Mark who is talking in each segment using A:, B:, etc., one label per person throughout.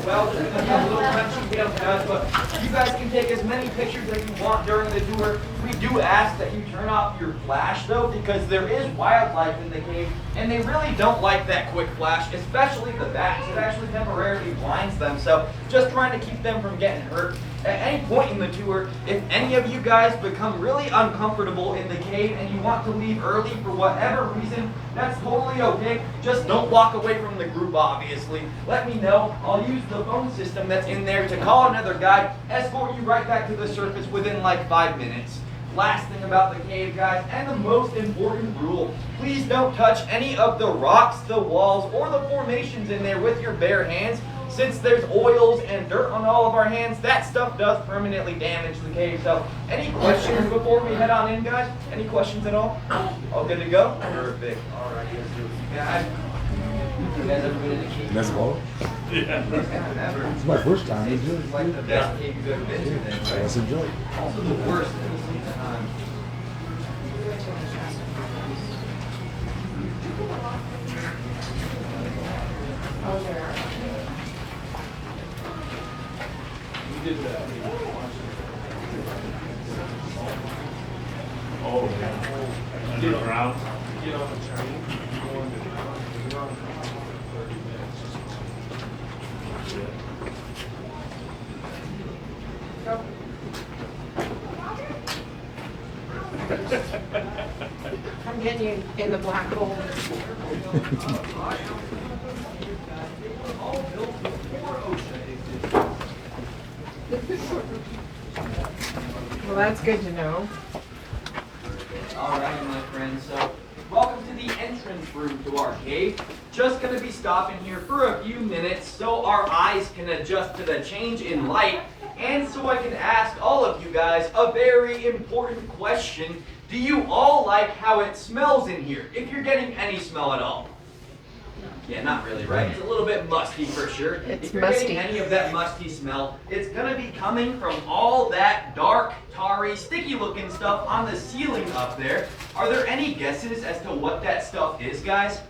A: well. Just because it's a little punchy, we don't judge, but you guys can take as many pictures as you want during the tour. We do ask that you turn off your flash though, because there is wildlife in the cave, and they really don't like that quick flash, especially the bats. It actually temporarily blinds them, so just trying to keep them from getting hurt. At any point in the tour, if any of you guys become really uncomfortable in the cave and you want to leave early for whatever reason, that's totally okay. Just don't walk away from the group, obviously. Let me know. I'll use the phone system that's in there to call another guide, escort you right back to the surface within like 5 minutes. Last thing about the cave, guys, and the most important rule, please don't touch any of the rocks, the walls, or the formations in there with your bare hands. Since there's oils and dirt on all of our hands, that stuff does permanently damage the cave. So, any questions before we head on in, guys? Any questions at all? All good to go? Perfect. All right, let's do it. You guys ever been in the cave?
B: That's all.
A: Yeah. Never.
B: It's my first time.
A: It's like the best cave you've ever been to then, right?
B: Let's enjoy it.
A: Also the worst at the same time.
C: Oh, there.
D: Oh, yeah. Underground. Get on the train. Go on the ground. You're on the ground for 30 minutes.
C: I'm getting you in the black hole. Well, that's good to know.
A: Alright, my friends, so welcome to the entrance room to our cave. Just going to be stopping here for a few minutes so our eyes can adjust to the change in light, and so I can ask all of you guys a very important question. Do you all like how it smells in here? If you're getting any smell at all. Yeah, not really, right? It's a little bit musty for sure.
C: It's
A: if you're
C: musty.
A: getting any of that musty smell, it's gonna be coming from all that dark, tarry, sticky looking stuff on the ceiling up there. Are there any guesses as to what that stuff is, guys?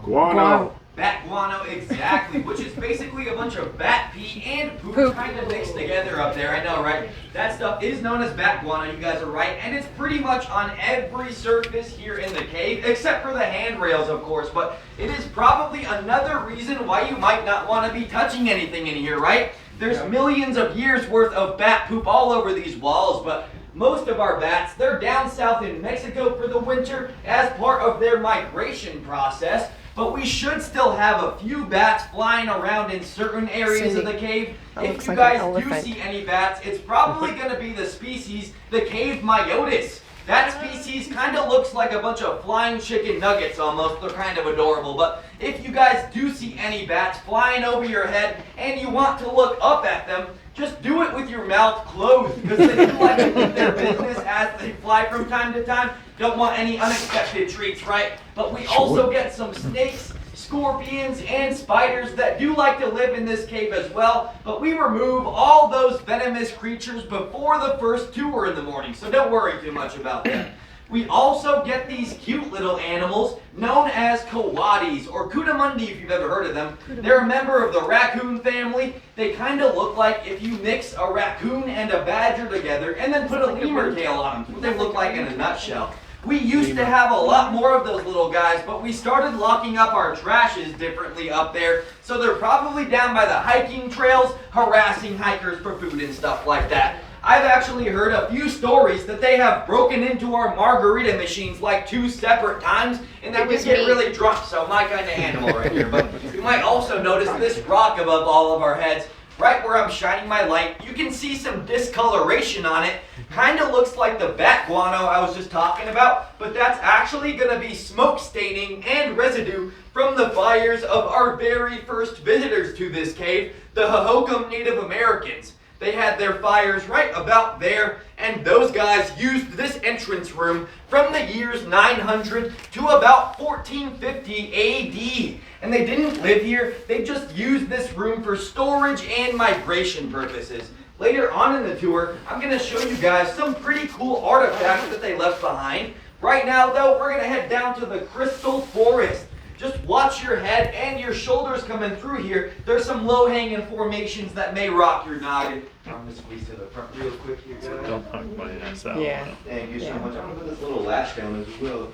B: Guano.
A: Bat guano, exactly, which is basically a bunch of bat pee and poop kind of mixed together up there. I know, right? That stuff is known as bat guano, you guys are right, and it's pretty much on every surface here in the cave, except for the handrails, of course, but it is probably another reason why you might not want to be touching anything in here, right? There's millions of years worth of bat poop all over these walls, but most of our bats, they're down south in Mexico for the winter as part of their migration process. But we should still have a few bats flying around in certain areas of the cave. If you guys do see any bats, it's probably going to be the species, the cave myotis. That species kind of looks like a bunch of flying chicken nuggets almost. They're kind of adorable. But if you guys do see any bats flying over your head and you want to look up at them, just do it with your mouth closed, because they do like to do their business as they fly from time to time. Don't want any unexpected treats, right? But we also get some snakes, scorpions, and spiders that do like to live in this cave as well. But we remove all those venomous creatures before the first tour in the morning, so don't worry too much about that. We also get these cute little animals known as coatis, or coatimundi if you've ever heard of them. They're a member of the raccoon family. They kind of look like if you mix a raccoon and a badger together and then put a lemur tail on them. That's what they look like in a nutshell. We used to have a lot more of those little guys, but we started locking up our trashes differently up there, so they're probably down by the hiking trails, harassing hikers for food and stuff like that. I've actually heard a few stories that they have broken into our margarita machines like 2 separate times, and they just get really drunk, so my kind of animal right here. But you might also notice this rock above all of our heads, right where I'm shining my light. You can see some discoloration on it. Kind of looks like the bat guano I was just talking about, but that's actually going to be smoke staining and residue from the fires of our very first visitors to this cave, the Hohokam Native Americans. They had their fires right about there, and those guys used this entrance room from the years 900 to about 1450 AD. And they didn't live here, they just used this room for storage and migration purposes. Later on in the tour, I'm going to show you guys some pretty cool artifacts that they left behind. Right now, though, we're going to head down to the Crystal Forest. just watch your head and your shoulders coming through here. There's some low-hanging formations that may rock your noggin. I'm going to squeeze to the front real quick here, guys.
D: Don't knock my ass out.
C: Yeah.
A: Thank you so
C: Yeah.
A: much. I'm going to put this little latch down as well.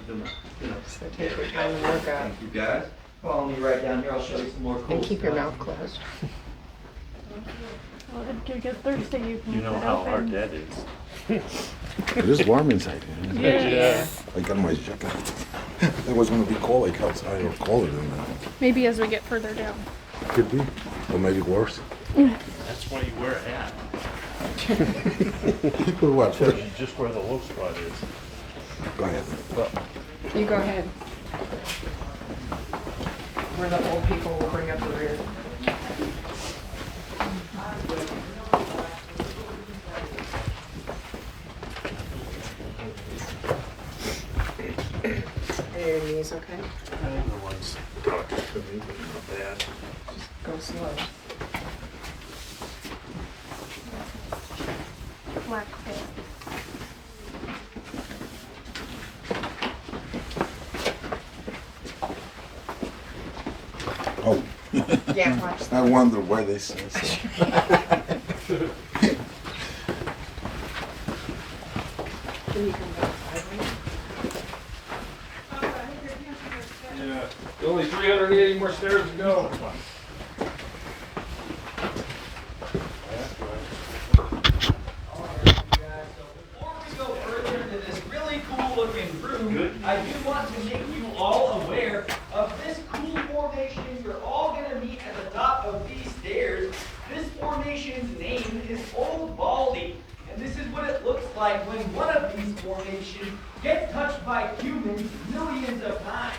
C: So take your time and work out.
A: Thank you, guys. Follow me right down here. I'll show you some more cool
C: And keep your
A: stuff.
C: mouth closed.
E: Well, if you get thirsty, you can
D: You know
E: cut
D: how
E: open.
D: hard that is.
B: It is warm inside.
E: Yeah.
B: I got my jacket. It was gonna be cold like outside or colder than that.
E: Maybe as we get further down.
B: Could be, or maybe worse.
D: That's why you wear a hat.
B: People what?
D: Tells you just where the low spot is.
B: Go ahead.
C: You go ahead. Where the old people will bring up the rear. Are your knees okay?
D: Everyone's talking to me, but not bad.
C: Go slow.
E: Black veil.
B: Oh,
C: Yeah, watch
B: I
C: that.
B: wonder why they say so.
C: Can you come back sideways?
F: Yeah, only 380 more stairs to go.
A: Before we go further into this really cool looking room, I do want to make you all aware of this cool formation you're all going to meet at the top of these stairs. This formation's name is Old Baldy, and this is what it looks like when one of these formations gets touched by humans millions of times.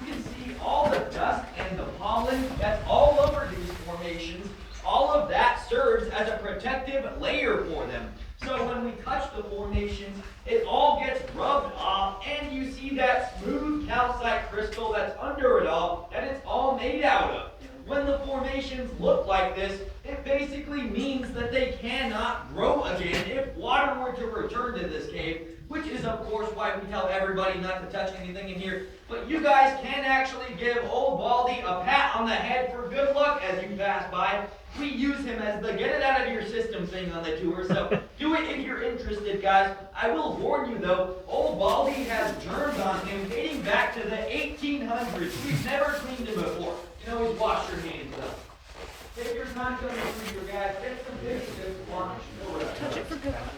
A: You can see all the dust and the pollen that's all over these formations. All of that serves as a protective layer for them. So when we touch the formations, it all gets rubbed off, and you see that smooth calcite crystal that's under it all, that it's all made out of. When the formations look like this, it basically means that they cannot grow again if water were to return to this cave, which is of course why we tell everybody not to touch anything in here. But you guys can actually give Old Baldy a pat on the head for good luck as you pass by. We use him as the get it out of your system thing on the tour, so do it if you're interested, guys. I will warn you though, Old Baldy has germs on him dating back to the 1800s. We've never cleaned him before. You can always wash your hands though. Take your time coming through here, guys. Get some pictures if you want.
E: Touch it for good luck.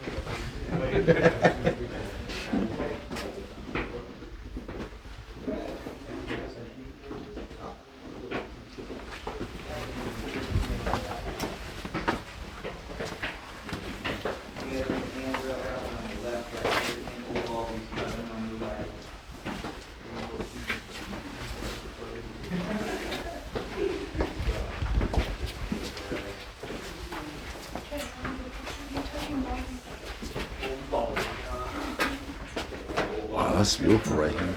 B: Wow, that's beautiful right here.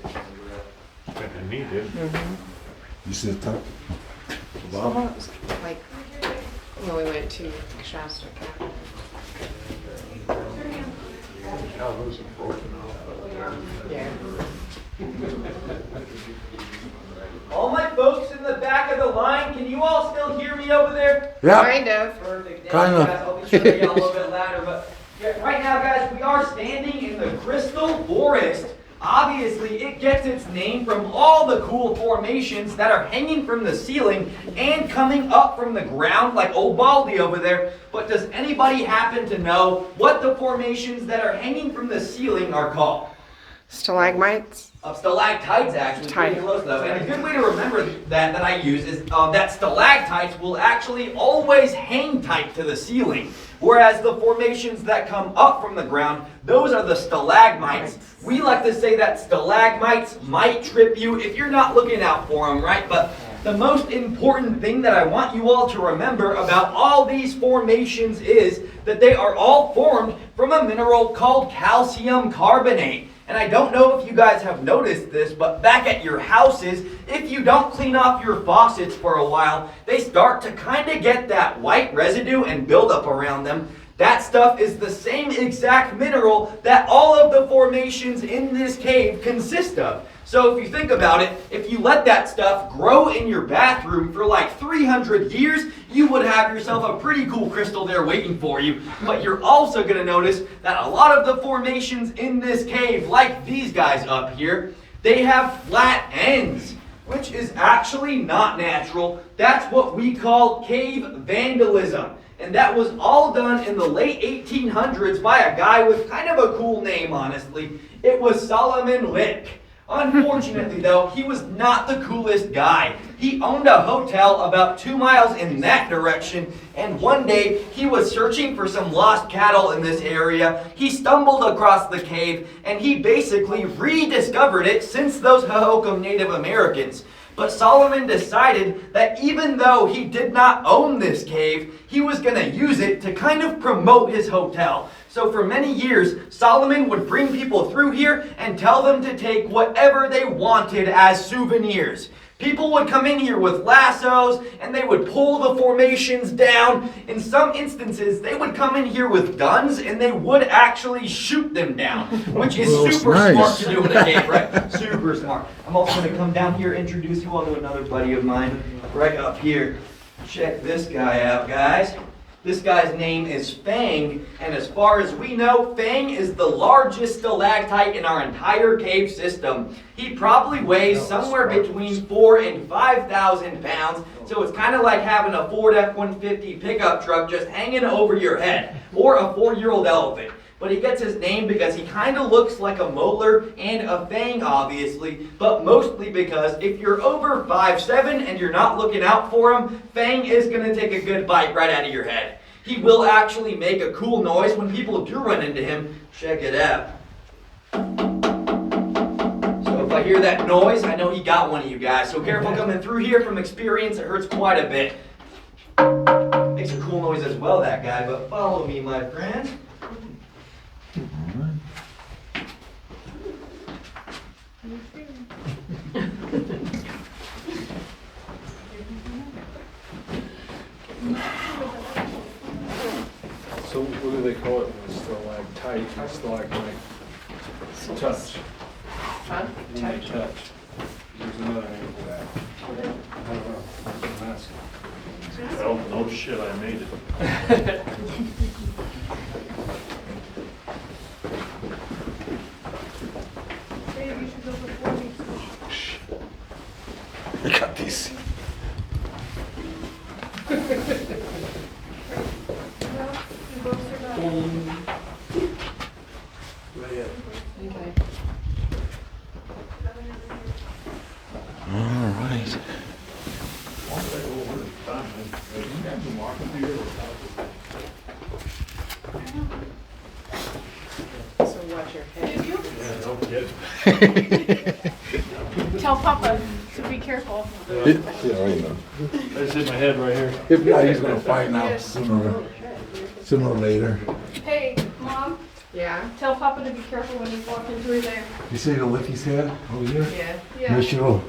D: I need it.
B: You see the top? Wow.
C: Almost like when we went to Shasta Cabin.
B: Cow, those are broken off.
C: Yeah.
A: All my folks in the back of the line, can you all still hear me over there?
B: Yeah.
C: Kind of.
A: Perfect.
B: Kind of.
A: Guys, I'll be sure to yell a little bit louder, but yeah, right now, guys, we are standing in the Crystal Forest. Obviously, it gets its name from all the cool formations that are hanging from the ceiling and coming up from the ground like Old Baldy over there. But does anybody happen to know what the formations that are hanging from the ceiling are called?
C: Stalagmites.
A: Stalactites, actually, pretty
C: Tight.
A: close though. And a good way to remember that I use is that stalactites will actually always hang tight to the ceiling, whereas the formations that come up from the ground, those are the stalagmites. We like to say that stalagmites might trip you if you're not looking out for them, right? But the most important thing that I want you all to remember about all these formations is that they are all formed from a mineral called calcium carbonate. And I don't know if you guys have noticed this, but back at your houses, if you don't clean off your faucets for a while, they start to kind of get that white residue and buildup around them. That stuff is the same exact mineral that all of the formations in this cave consist of. So if you think about it, if you let that stuff grow in your bathroom for like 300 years, you would have yourself a pretty cool crystal there waiting for you. But you're also going to notice that a lot of the formations in this cave, like these guys up here, they have flat ends, which is actually not natural. That's what we call cave vandalism. And that was all done in the late 1800s by a guy with kind of a cool name, honestly. It was Solomon Lick. Unfortunately, though, he was not the coolest guy. He owned a hotel about 2 miles in that direction, and one day he was searching for some lost cattle in this area. He stumbled across the cave, and he basically rediscovered it since those Hohokam Native Americans. But Solomon decided that even though he did not own this cave, he was going to use it to kind of promote his hotel. So for many years, Solomon would bring people through here and tell them to take whatever they wanted as souvenirs. People would come in here with lassos and they would pull the formations down. In some instances, they would come in here with guns and they would actually shoot them down, which is
B: Well,
A: super
B: nice.
A: smart to do in a cave, right? Super smart. I'm also going to come down here, introduce you all to another buddy of mine right up here. Check this guy out, guys. This guy's name is Fang, and as far as we know, Fang is the largest stalactite in our entire cave system. He probably weighs somewhere between 4,000 and 5,000 pounds, so it's kind of like having a Ford F-150 pickup truck just hanging over your head, or a 4-year-old elephant. But he gets his name because he kind of looks like a molar and a fang, obviously, but mostly because if you're over 5'7" and you're not looking out for him, Fang is going to take a good bite right out of your head. He will actually make a cool noise when people do run into him. Check it out. So if I hear that noise, I know he got one of you guys. So careful coming through here. From experience, it hurts quite a bit. Makes a cool noise as well, that guy, but follow me, my friend.
F: So what do they call it when it's stalactite and stalagmite? Touch.
C: Huh?
F: When you touch. There's another name for that. I don't know. I'm asking.
D: Well, no shit, I made it.
E: Dave, you should go before me.
B: I got these.
E: No, you both survived.
C: Okay.
B: All right.
C: So watch your head.
D: Yeah, don't get
E: Tell Papa to be careful.
B: Yeah, I know.
D: I just hit my head right here.
B: If not, he's gonna find out sooner or later.
E: Hey, Mom,
C: Yeah?
E: tell Papa to be careful when he's walking through there.
B: You see the lick he's had over here?
C: Yeah.
E: Yeah.
B: Make sure it'll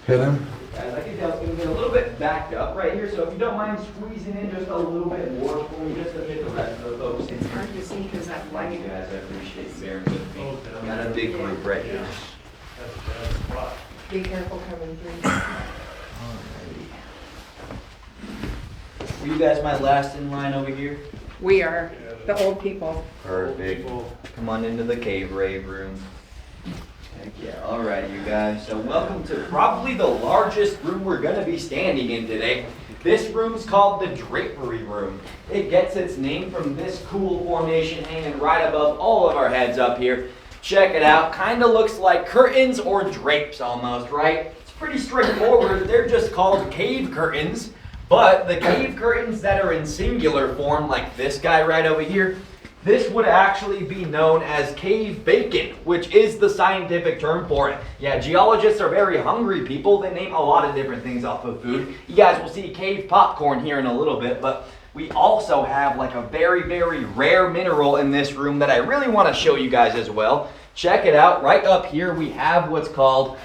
B: hit him.
A: Guys, I can tell it's going to get a little bit backed up right here, so if you don't mind squeezing in just a little bit more for me, just to fit the rest of the folks in.
C: It's hard to see because that
A: Thank you
C: light.
A: guys, I appreciate you bearing with me. Got a big group right here.
D: That's a bad spot.
C: Be careful coming through.
A: Were you guys my last in line over here?
C: We are the old people.
A: Perfect. Come on into the cave rave room. Heck yeah. All right, you guys. So welcome to probably the largest room we're going to be standing in today. This room's called the drapery room. It gets its name from this cool formation hanging right above all of our heads up here. Check it out. Kind of looks like curtains or drapes almost, right? It's pretty straightforward. They're just called cave curtains. But the cave curtains that are in singular form, like this guy right over here, this would actually be known as cave bacon, which is the scientific term for it. Yeah, geologists are very hungry people. They name a lot of different things off of food. You guys will see cave popcorn here in a little bit, but we also have like a very, very rare mineral in this room that I really want to show you guys as well. Check it out. Right up here we have what's called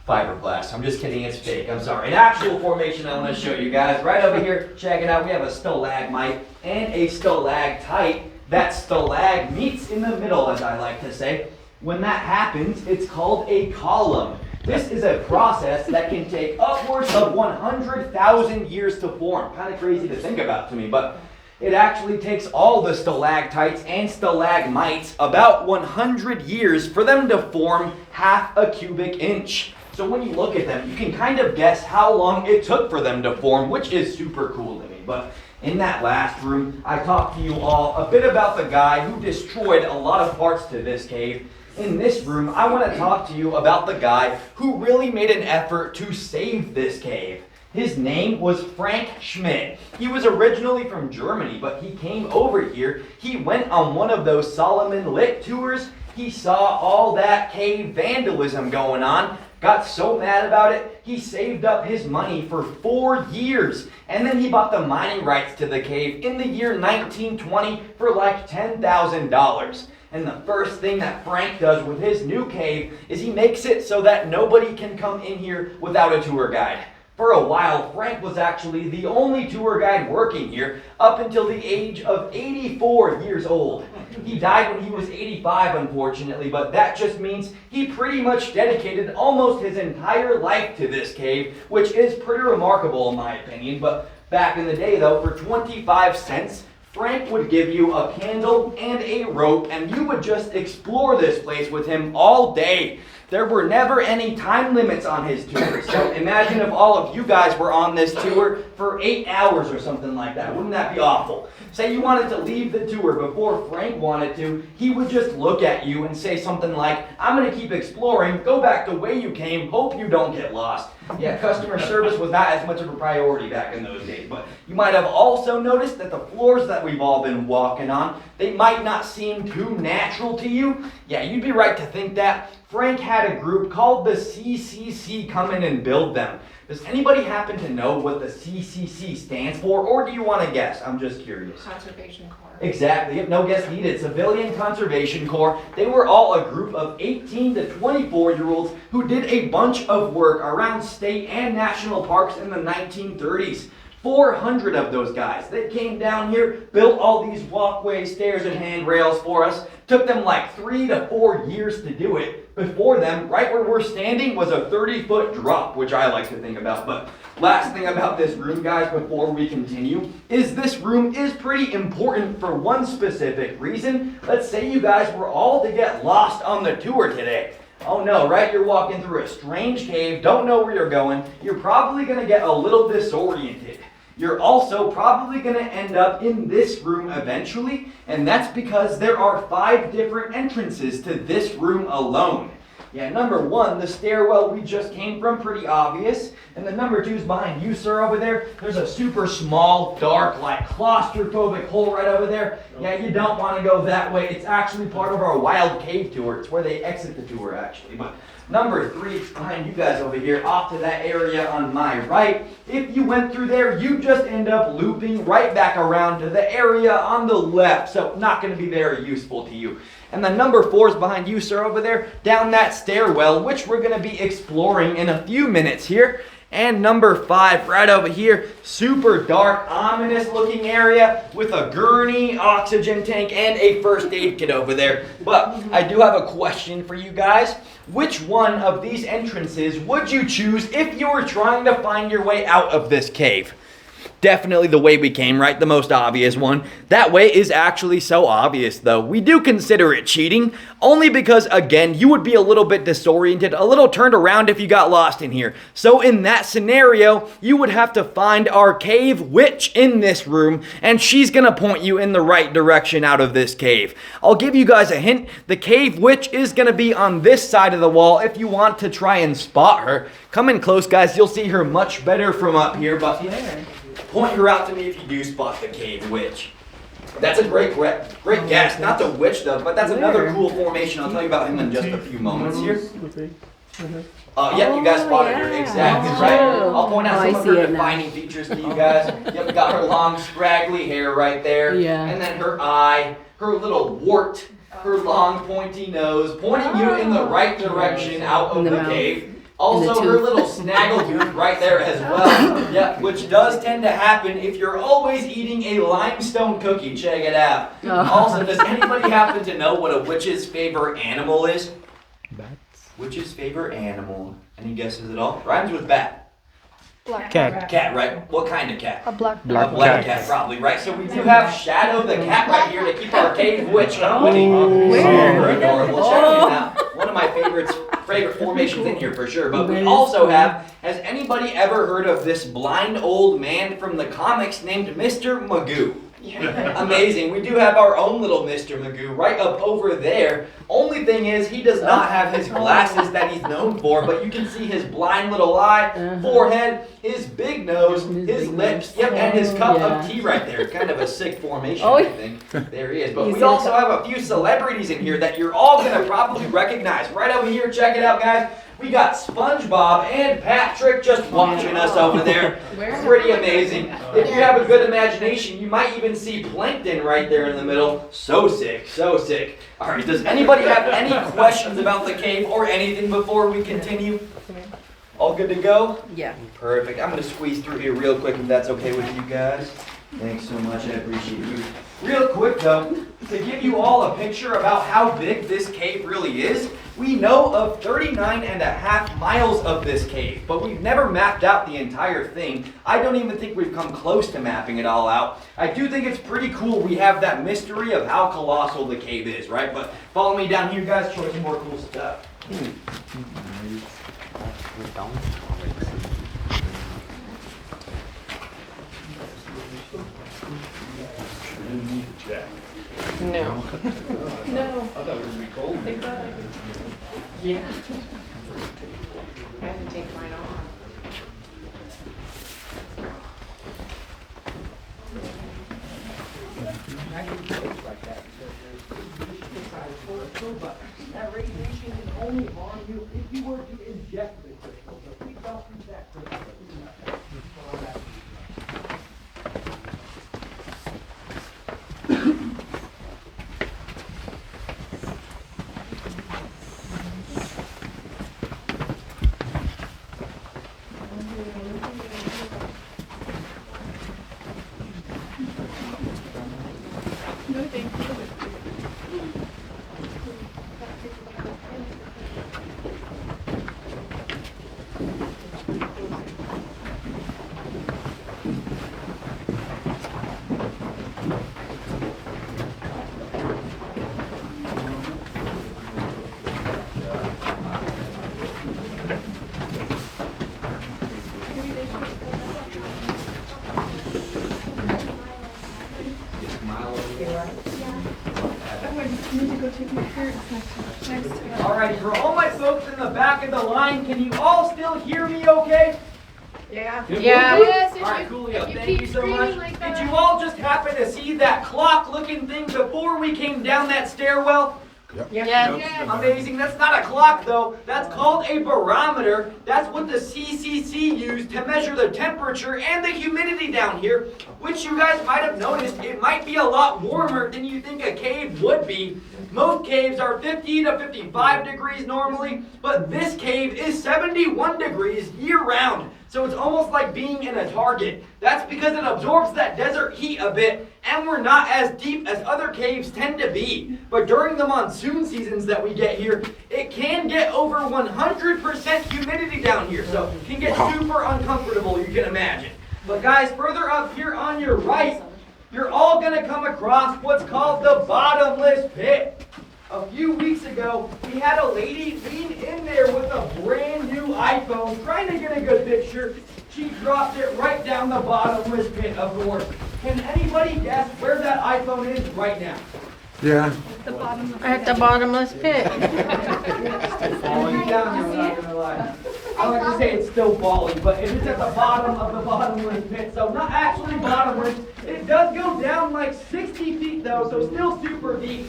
A: fiberglass. I'm just kidding, it's fake. I'm sorry. An actual formation I want to show you guys. Right over here, check it out. We have a stalagmite and a stalactite. That stalag meets in the middle, as I like to say. When that happens, it's called a column. This is a process that can take upwards of 100,000 years to form. Kind of crazy to think about to me, but it actually takes all the stalactites and stalagmites about 100 years for them to form half a cubic inch. So when you look at them, you can kind of guess how long it took for them to form, which is super cool to me. But in that last room, I talked to you all a bit about the guy who destroyed a lot of parts to this cave. In this room, I want to talk to you about the guy who really made an effort to save this cave. His name was Frank Schmidt. He was originally from Germany, but he came over here. He went on one of those Solomon Lit tours. He saw all that cave vandalism going on, got so mad about it, he saved up his money for 4 years. And then he bought the mining rights to the cave in the year 1920 for like $10,000. And the first thing that Frank does with his new cave is he makes it so that nobody can come in here without a tour guide. For a while, Frank was actually the only tour guide working here up until the age of 84 years old. He died when he was 85, unfortunately, but that just means he pretty much dedicated almost his entire life to this cave, which is pretty remarkable in my opinion. But back in the day, though, for 25 cents, Frank would give you a candle and a rope, and you would just explore this place with him all day. There were never any time limits on his tour. So imagine if all of you guys were on this tour for 8 hours or something like that. Wouldn't that be awful? Say you wanted to leave the tour before Frank wanted to, he would just look at you and say something like, I'm going to keep exploring, go back the way you came, hope you don't get lost. Yeah, customer service was not as much of a priority back in those days, but you might have also noticed that the floors that we've all been walking on, they might not seem too natural to you. Yeah, you'd be right to think that. Frank had a group called the CCC come in and build them. Does anybody happen to know what the CCC stands for, or do you want to guess? I'm just curious.
C: Conservation Corps.
A: Exactly. Yep, no guess needed. Civilian Conservation Corps. They were all a group of 18 to 24-year-olds who did a bunch of work around state and national parks in the 1930s. 400 of those guys. They came down here, built all these walkways, stairs, and handrails for us. Took them like 3 to 4 years to do it. Before them, right where we're standing, was a 30-foot drop, which I like to think about. But last thing about this room, guys, before we continue, is this room is pretty important for one specific reason. Let's say you guys were all to get lost on the tour today. Oh no, right? You're walking through a strange cave, don't know where you're going. You're probably going to get a little disoriented. You're also probably going to end up in this room eventually, and that's because there are 5 different entrances to this room alone. Yeah, number 1, the stairwell we just came from, pretty obvious. And the number 2 is behind you, sir, over there. There's a super small, dark, like claustrophobic hole right over there. Yeah, you don't want to go that way. It's actually part of our wild cave tour. It's where they exit the tour, actually. But number 3 is behind you guys over here, off to that area on my right. If you went through there, you just end up looping right back around to the area on the left. So not going to be very useful to you. And the number 4 is behind you, sir, over there, down that stairwell, which we're going to be exploring in a few minutes here. And number 5, right over here, super dark, ominous looking area with a gurney, oxygen tank, and a first aid kit over there. But I do have a question for you guys. Which one of these entrances would you choose if you were trying to find your way out of this cave? Definitely the way we came, right? The most obvious one. That way is actually so obvious, though. We do consider it cheating, only because, again, you would be a little bit disoriented, a little turned around if you got lost in here. So in that scenario, you would have to find our cave witch in this room, and she's going to point you in the right direction out of this cave. I'll give you guys a hint. The cave witch is going to be on this side of the wall if you want to try and spot her. Come in close, guys. You'll see her much better from up here, but point her out to me if you do spot the cave witch. That's a great guess. Not the witch, though, but that's another cool formation. I'll tell you about him in just a few moments here. Yep, you guys spotted her. Exactly right. I'll point out some of her defining features to you guys. Yep, got her long, scraggly hair right there.
G: Yeah.
A: And then her eye, her little wart, her long, pointy nose, pointing you in the right direction out of the cave. Also, her
C: tooth.
A: little snaggletooth right there as well. Yeah, which does tend to happen if you're always eating a limestone cookie. Check it out.
C: Oh.
A: Also, does anybody happen to know what a witch's favorite animal is?
G: Bats.
A: Witch's favorite animal. Any guesses at all? Rhymes with bat.
E: Black
G: Cat.
A: Cat, right? What kind of cat?
E: A black
G: Black
A: A black
G: cat.
A: cat, probably, right? So we do have Shadow the cat right here to keep our cave witch company.
C: Where?
A: Super adorable. Check him out. One of my favorite formations in here for sure. But we also have, has anybody ever heard of this blind old man from the comics named Mr. Magoo? Amazing. We do have our own little Mr. Magoo right up over there. Only thing is, he does not have his glasses that he's known for, but you can see his blind little eye, forehead, his big nose, his lips, yep, and his cup of tea right there. Kind of a sick formation, I think. There he is. But we also have a few celebrities in here that you're all going to probably recognize. Right over here, check it out, guys. We got SpongeBob and Patrick just watching us over there. Pretty amazing. If you have a good imagination, you might even see Plankton right there in the middle. So sick, so sick. All right, does anybody have any questions about the cave or anything before we continue? All good to go?
C: Yeah.
A: Perfect. I'm going to squeeze through here real quick if that's okay with you guys. Thanks so much. I appreciate you. Real quick though, to give you all a picture about how big this cave really is, we know of 39.5 miles of this cave, but we've never mapped out the entire thing. I don't even think we've come close to mapping it all out. I do think it's pretty cool we have that mystery of how colossal the cave is, right? But follow me down here, guys, show some more cool stuff.
C: No.
E: No.
F: I thought it would be cold.
E: They thought I could.
C: Yeah. I have to take mine off.
A: That radiation is only on you if you were to inject the crystal. So please don't use that crystal.
E: No, thank you. I need to go take my parents next to it.
A: Alrighty, for all my folks in the back of the line, can you all still hear me okay?
C: Yeah.
A: Good.
C: Yeah.
E: Yes, if
A: Alright,
E: you-
A: coolio.
E: if you
A: Thank
E: keep
A: you so
E: screaming
A: much.
E: like
A: Did
E: that.
A: you all just happen to see that clock-looking thing before we came down that stairwell?
C: Yeah.
A: Amazing. That's not a clock though. That's called a barometer. That's what the CCC used to measure the temperature and the humidity down here, which you guys might have noticed it might be a lot warmer than you think a cave would be. Most caves are 50 to 55 degrees normally, but this cave is 71 degrees year-round. So it's almost like being in a Target. That's because it absorbs that desert heat a bit, and we're not as deep as other caves tend to be. But during the monsoon seasons that we get here, it can get over 100% humidity down here. So it can get super uncomfortable, you can imagine. But guys, further up here on your right, you're all gonna come across what's called the bottomless pit. A few weeks ago, we had a lady lean in there with a brand new iPhone, trying to get a good picture. She dropped it right down the bottomless pit, of course. Can anybody guess where that iPhone is right now?
B: Yeah.
E: The bottom of
C: At the bottomless pit.
A: Falling down here, I'm not gonna lie. I like to say it's still falling, but it is at the bottom of the bottomless pit. So not actually bottomless. It does go down like 60 feet though, so still super deep.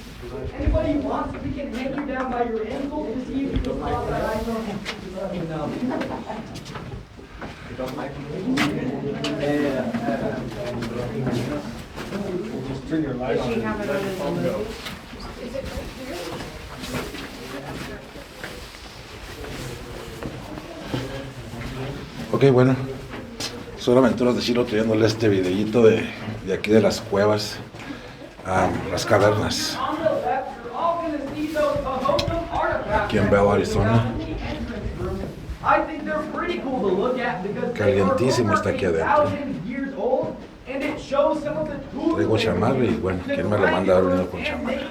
A: Anybody who wants, we can hang you down by your ankles to see if you can spot that iPhone. Let me know.
F: Just turn your light on.
C: Does she have it on as a movie?
E: Is it right here?
B: Ok, bueno. Solamente quiero decirlo trayéndole este videíto de aquí de las cuevas, las cavernas, aquí en Vail, Arizona. Calientísimo está aquí adentro. Traigo chamarra y bueno, ¿quién me lo manda a dar un con chamarra?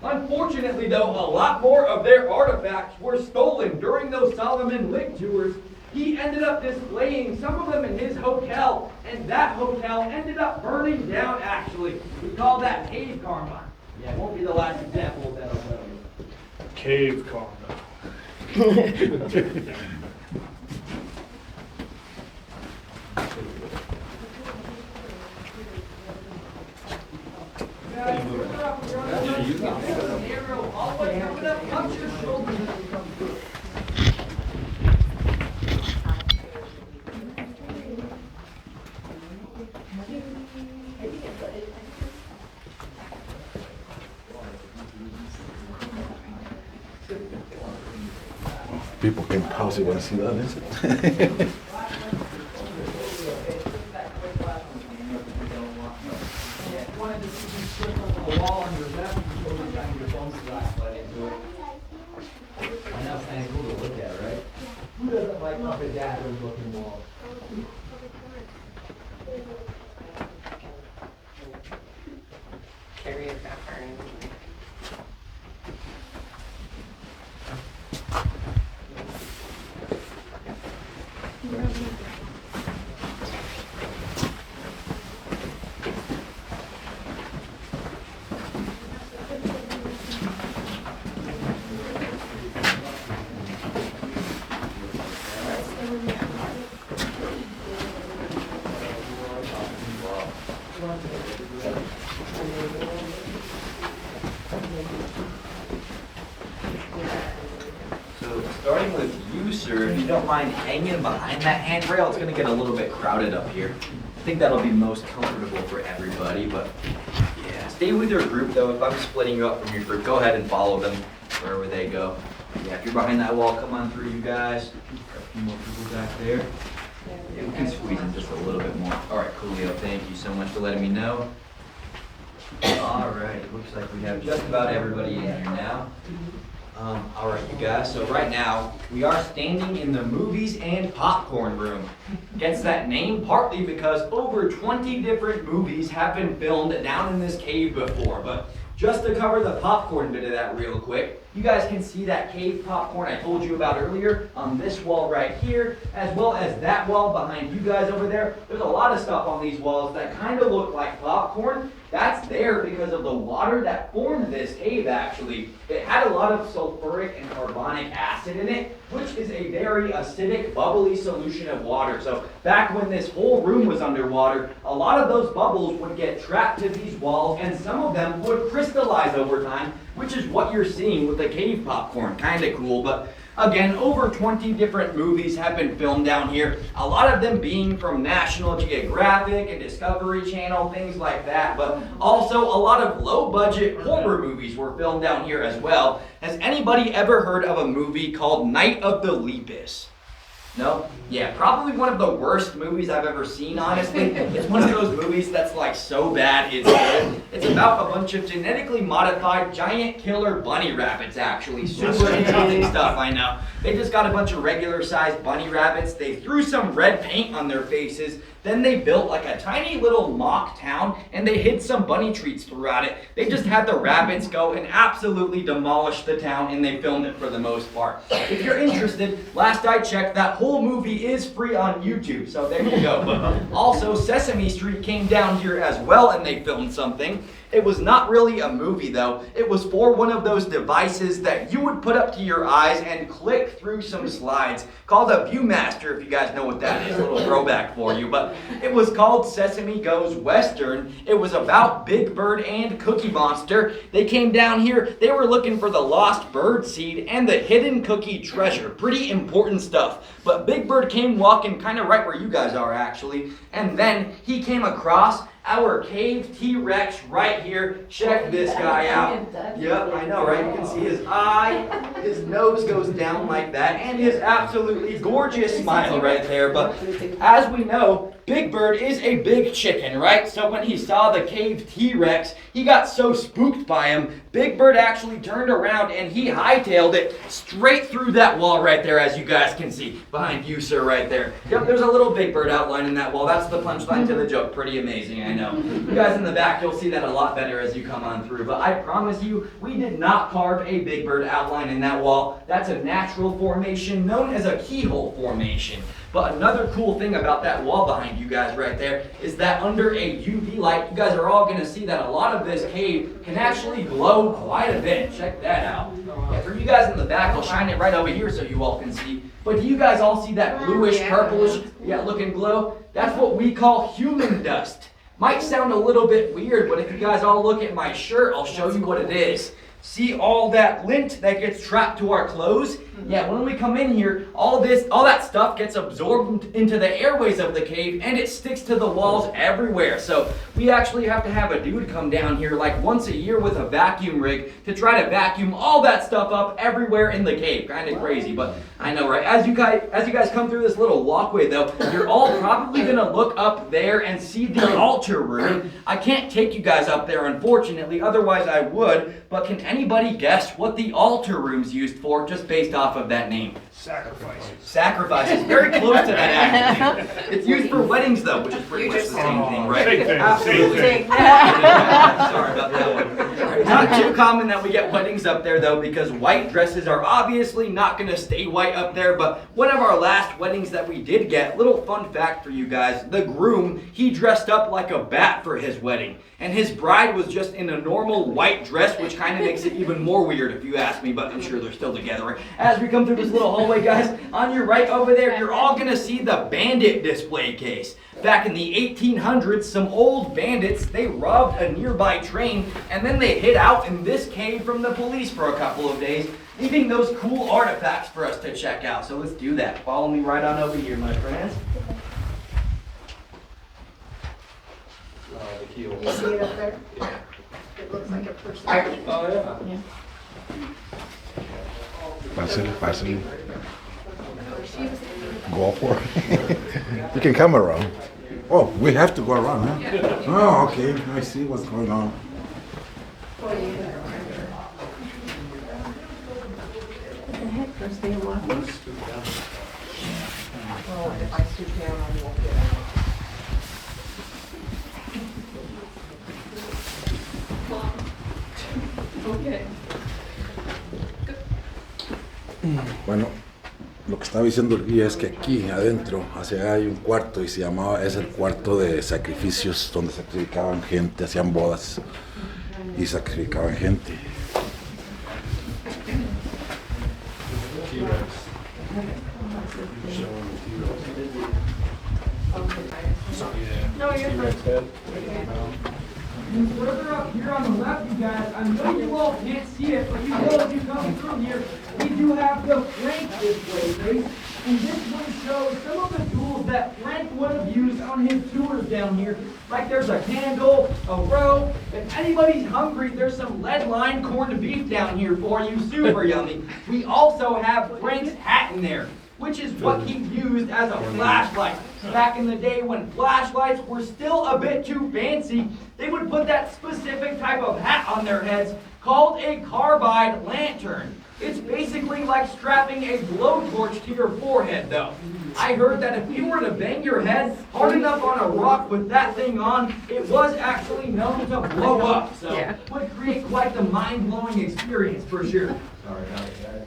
A: Unfortunately, though, a lot more of their artifacts were stolen during those Solomon Lake tours. He ended up displaying some of them in his hotel, and that hotel ended up burning down, actually. We call that cave karma. Yeah, it won't be the last example of that, I'll tell you.
D: Cave karma.
B: People came house y want to see that, is it?
A: Who doesn't like up and down those looking walls?
C: Carry it that far in.
A: So starting with you, sir, if you don't mind hanging behind that handrail, it's gonna get a little bit crowded up here. I think that'll be most comfortable for everybody, but yeah, stay with your group though. If I'm splitting you up from your group, go ahead and follow them wherever they go. Yeah, if you're behind that wall, come on through, you guys. Got a few more people back there. Yeah, we can squeeze in just a little bit more. All right, Coolio, thank you so much for letting me know. All right, it looks like we have just about everybody in here now. All right, you guys, so right now, we are standing in the movies and popcorn room. Gets that name partly because over 20 different movies have been filmed down in this cave before, but just to cover the popcorn bit of that real quick, you guys can see that cave popcorn I told you about earlier on this wall right here, as well as that wall behind you guys over there. There's a lot of stuff on these walls that kind of look like popcorn. That's there because of the water that formed this cave, actually. It had a lot of sulfuric and carbonic acid in it, which is a very acidic, bubbly solution of water. So back when this whole room was underwater, a lot of those bubbles would get trapped to these walls, and some of them would crystallize over time, which is what you're seeing with the cave popcorn. Kind of cool, but again, over 20 different movies have been filmed down here, a lot of them being from National Geographic and Discovery Channel, things like that, but also a lot of low-budget horror movies were filmed down here as well. Has anybody ever heard of a movie called Night of the Lepus? No? Yeah, probably one of the worst movies I've ever seen, honestly. It's one of those movies that's like so bad it's good. It's about a bunch of genetically modified giant killer bunny rabbits, actually. Super interesting stuff, I know. They just got a bunch of regular sized bunny rabbits. They threw some red paint on their faces. Then they built like a tiny little mock town and they hid some bunny treats throughout it. They just had the rabbits go and absolutely demolish the town, and they filmed it for the most part. If you're interested, last I checked, that whole movie is free on YouTube, so there you go. But also, Sesame Street came down here as well and they filmed something. It was not really a movie though. It was for one of those devices that you would put up to your eyes and click through some slides, called a Viewmaster, if you guys know what that is, a little throwback for you. But it was called Sesame Goes Western. It was about Big Bird and Cookie Monster. They came down here, they were looking for the lost bird seed and the hidden cookie treasure. Pretty important stuff. But Big Bird came walking kind of right where you guys are actually, and then he came across our cave T-Rex right here. Check this guy out. Yep, I know, right? You can see his eye, his nose goes down like that, and his absolutely gorgeous smile right there. But as we know, Big Bird is a big chicken, right? So when he saw the cave T-Rex, he got so spooked by him, Big Bird actually turned around and he hightailed it straight through that wall right there, as you guys can see behind you, sir, right there. Yep, there's a little Big Bird outline in that wall. That's the punchline to the joke. Pretty amazing, I know. You guys in the back, you'll see that a lot better as you come on through. But I promise you, we did not carve a Big Bird outline in that wall. That's a natural formation known as a keyhole formation. But another cool thing about that wall behind you guys right there is that under a UV light, you guys are all going to see that a lot of this cave can actually glow quite a bit. Check that out. Yeah, for you guys in the back, I'll shine it right over here so you all can see. But do you guys all see that bluish, purplish, looking glow? That's what we call human dust. Might sound a little bit weird, but if you guys all look at my shirt, I'll show you what it is. See all that lint that gets trapped to our clothes? Yeah, when we come in here, all that stuff gets absorbed into the airways of the cave and it sticks to the walls everywhere. So we actually have to have a dude come down here like once a year with a vacuum rig to try to vacuum all that stuff up everywhere in the cave. Kind of crazy, but I know, right? As you guys come through this little walkway though, you're all probably gonna look up there and see the altar room. I can't take you guys up there, unfortunately, otherwise I would, but can anybody guess what the altar room's used for, just based off of that name?
F: Sacrifices.
A: Sacrifices. Very close to that, actually. It's used for weddings, though, which is pretty much the same thing, right?
F: Same thing,
A: Absolutely.
F: same
A: Sorry about that one. Not too common that we get weddings up there, though, because white dresses are obviously not going to stay white up there. But one of our last weddings that we did get, little fun fact for you guys, the groom, he dressed up like a bat for his wedding. And his bride was just in a normal white dress, which kind of makes it even more weird if you ask me, but I'm sure they're still together. As we come through this little hallway, guys, on your right over there, you're all going to see the bandit display case. Back in the 1800s, some old bandits, they robbed a nearby train, and then they hid out in this cave from the police for a couple of days, leaving those cool artifacts for us to check out. So let's do that. Follow me right on over here, my friends.
C: You see it up there? It looks like a person.
F: Oh, yeah.
B: Pásale. Go for it. You can come around. Oh, we have to go around, huh? Oh, okay. I see what's going on.
C: What the heck, first day of walking? Oh, if I stoop down, I won't get out. Okay.
B: Bueno, lo que estaba diciendo el guía es que aquí adentro, hacia allá hay un cuarto y es el cuarto de sacrificios donde sacrificaban gente, hacían bodas y sacrificaban gente.
C: No, you're fine.
A: And further up here on the left, you guys, I know you all can't see it, but you know as you come through here, we do have the Frank display case. And this one shows some of the tools that Frank would have used on his tours down here. Like there's a candle, a rope. If anybody's hungry, there's some lead-lined corned beef down here for you, super yummy. We also have Frank's hat in there, which is what he used as a flashlight. Back in the day when flashlights were still a bit too fancy, they would put that specific type of hat on their heads called a carbide lantern. It's basically like strapping a blowtorch to your forehead, though. I heard that if you were to bang your head hard enough on a rock with that thing on, it was actually known to blow up. So it would create quite the mind-blowing experience for sure. Sorry about that.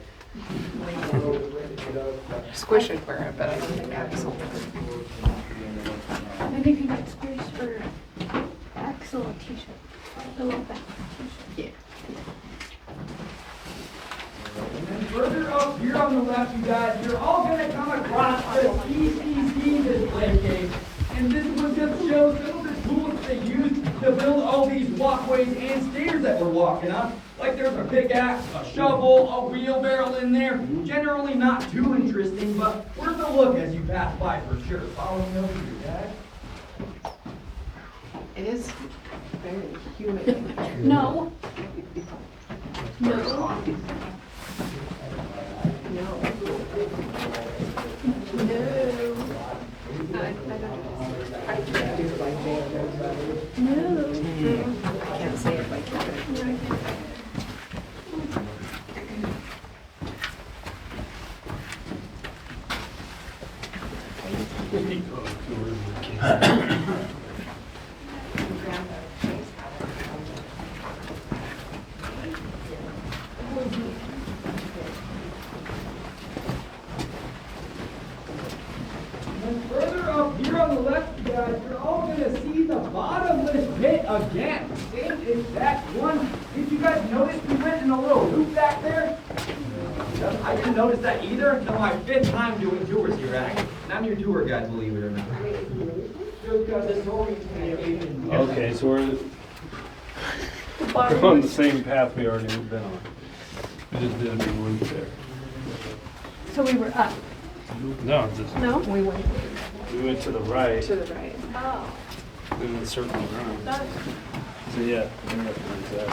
C: Squish it for it, but I don't think Axel.
E: Maybe you can get squished for Axel a t-shirt. The little back t-shirt.
A: And then further up here on the left, you guys, you're all going to come across the CCC display case. And this one just shows some of the tools they used to build all these walkways and stairs that we're walking up. Like there's a pickaxe, a shovel, a wheelbarrow in there. Generally not too interesting, but worth a look as you pass by for sure. Follow me over here, guys.
C: It is very humid in here.
E: No. No.
C: No.
E: No.
C: I don't do like vail.
E: No.
C: I can't say it like that.
A: And further up here on the left, guys, you're all gonna see the bottomless pit again. Same exact one. Did you guys notice we went in a little loop back there? I didn't notice that either until my 5th time doing tours here, actually. And I'm your tour guide, believe it or not. Just because it's orientation.
D: Okay, so we're on the same path we already been on. We just did a big loop there.
E: So we were up.
D: No, just,
E: No?
C: We went
D: we went to the right,
C: to the right.
E: Oh.
D: then the circle around. So yeah, we're up towards that.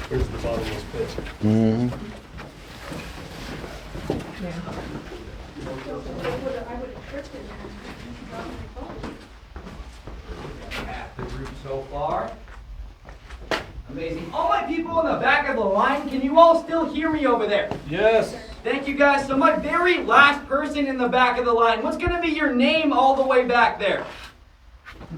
D: Where's the bottomless pit?
B: Mhm.
A: Half the group so far. Amazing. All my people in the back of the line, can you all still hear me over there?
D: Yes.
A: Thank you guys. So my very last person in the back of the line, what's going to be your name all the way back there?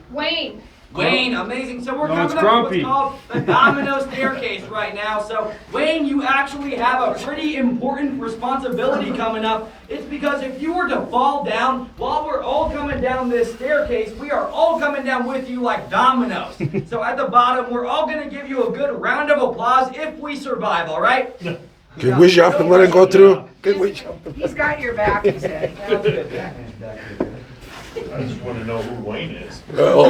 E: Wayne.
A: Wayne, amazing. So we're
D: No, it's
A: coming up with
D: Grumpy.
A: what's called the domino staircase right now. So Wayne, you actually have a pretty important responsibility coming up. It's because if you were to fall down while we're all coming down this staircase, we are all coming down with you like dominoes. So at the bottom, we're all going to give you a good round of applause if we survive, all right?
B: Can we jump and let it go through? Can we jump?
C: He's got your back, he said.
A: Sounds good.
F: I just want to know who Wayne is.
B: Oh.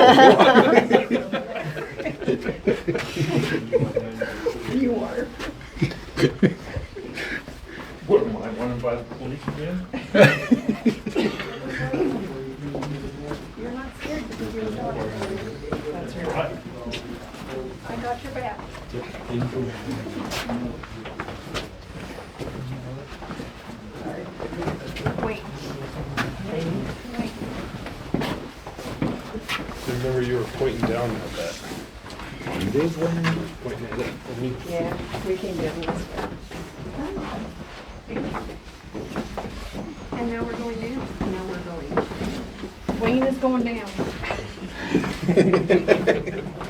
C: You are.
F: What, am I wanted by the police again?
E: You're not scared because you're a daughter.
C: That's right.
F: Right.
E: I got your back.
C: Wait.
D: So remember you were pointing down at that. Pointing at it.
C: Yeah, we came down this way.
E: And now we're going down.
C: Now we're going.
E: Wayne is going down.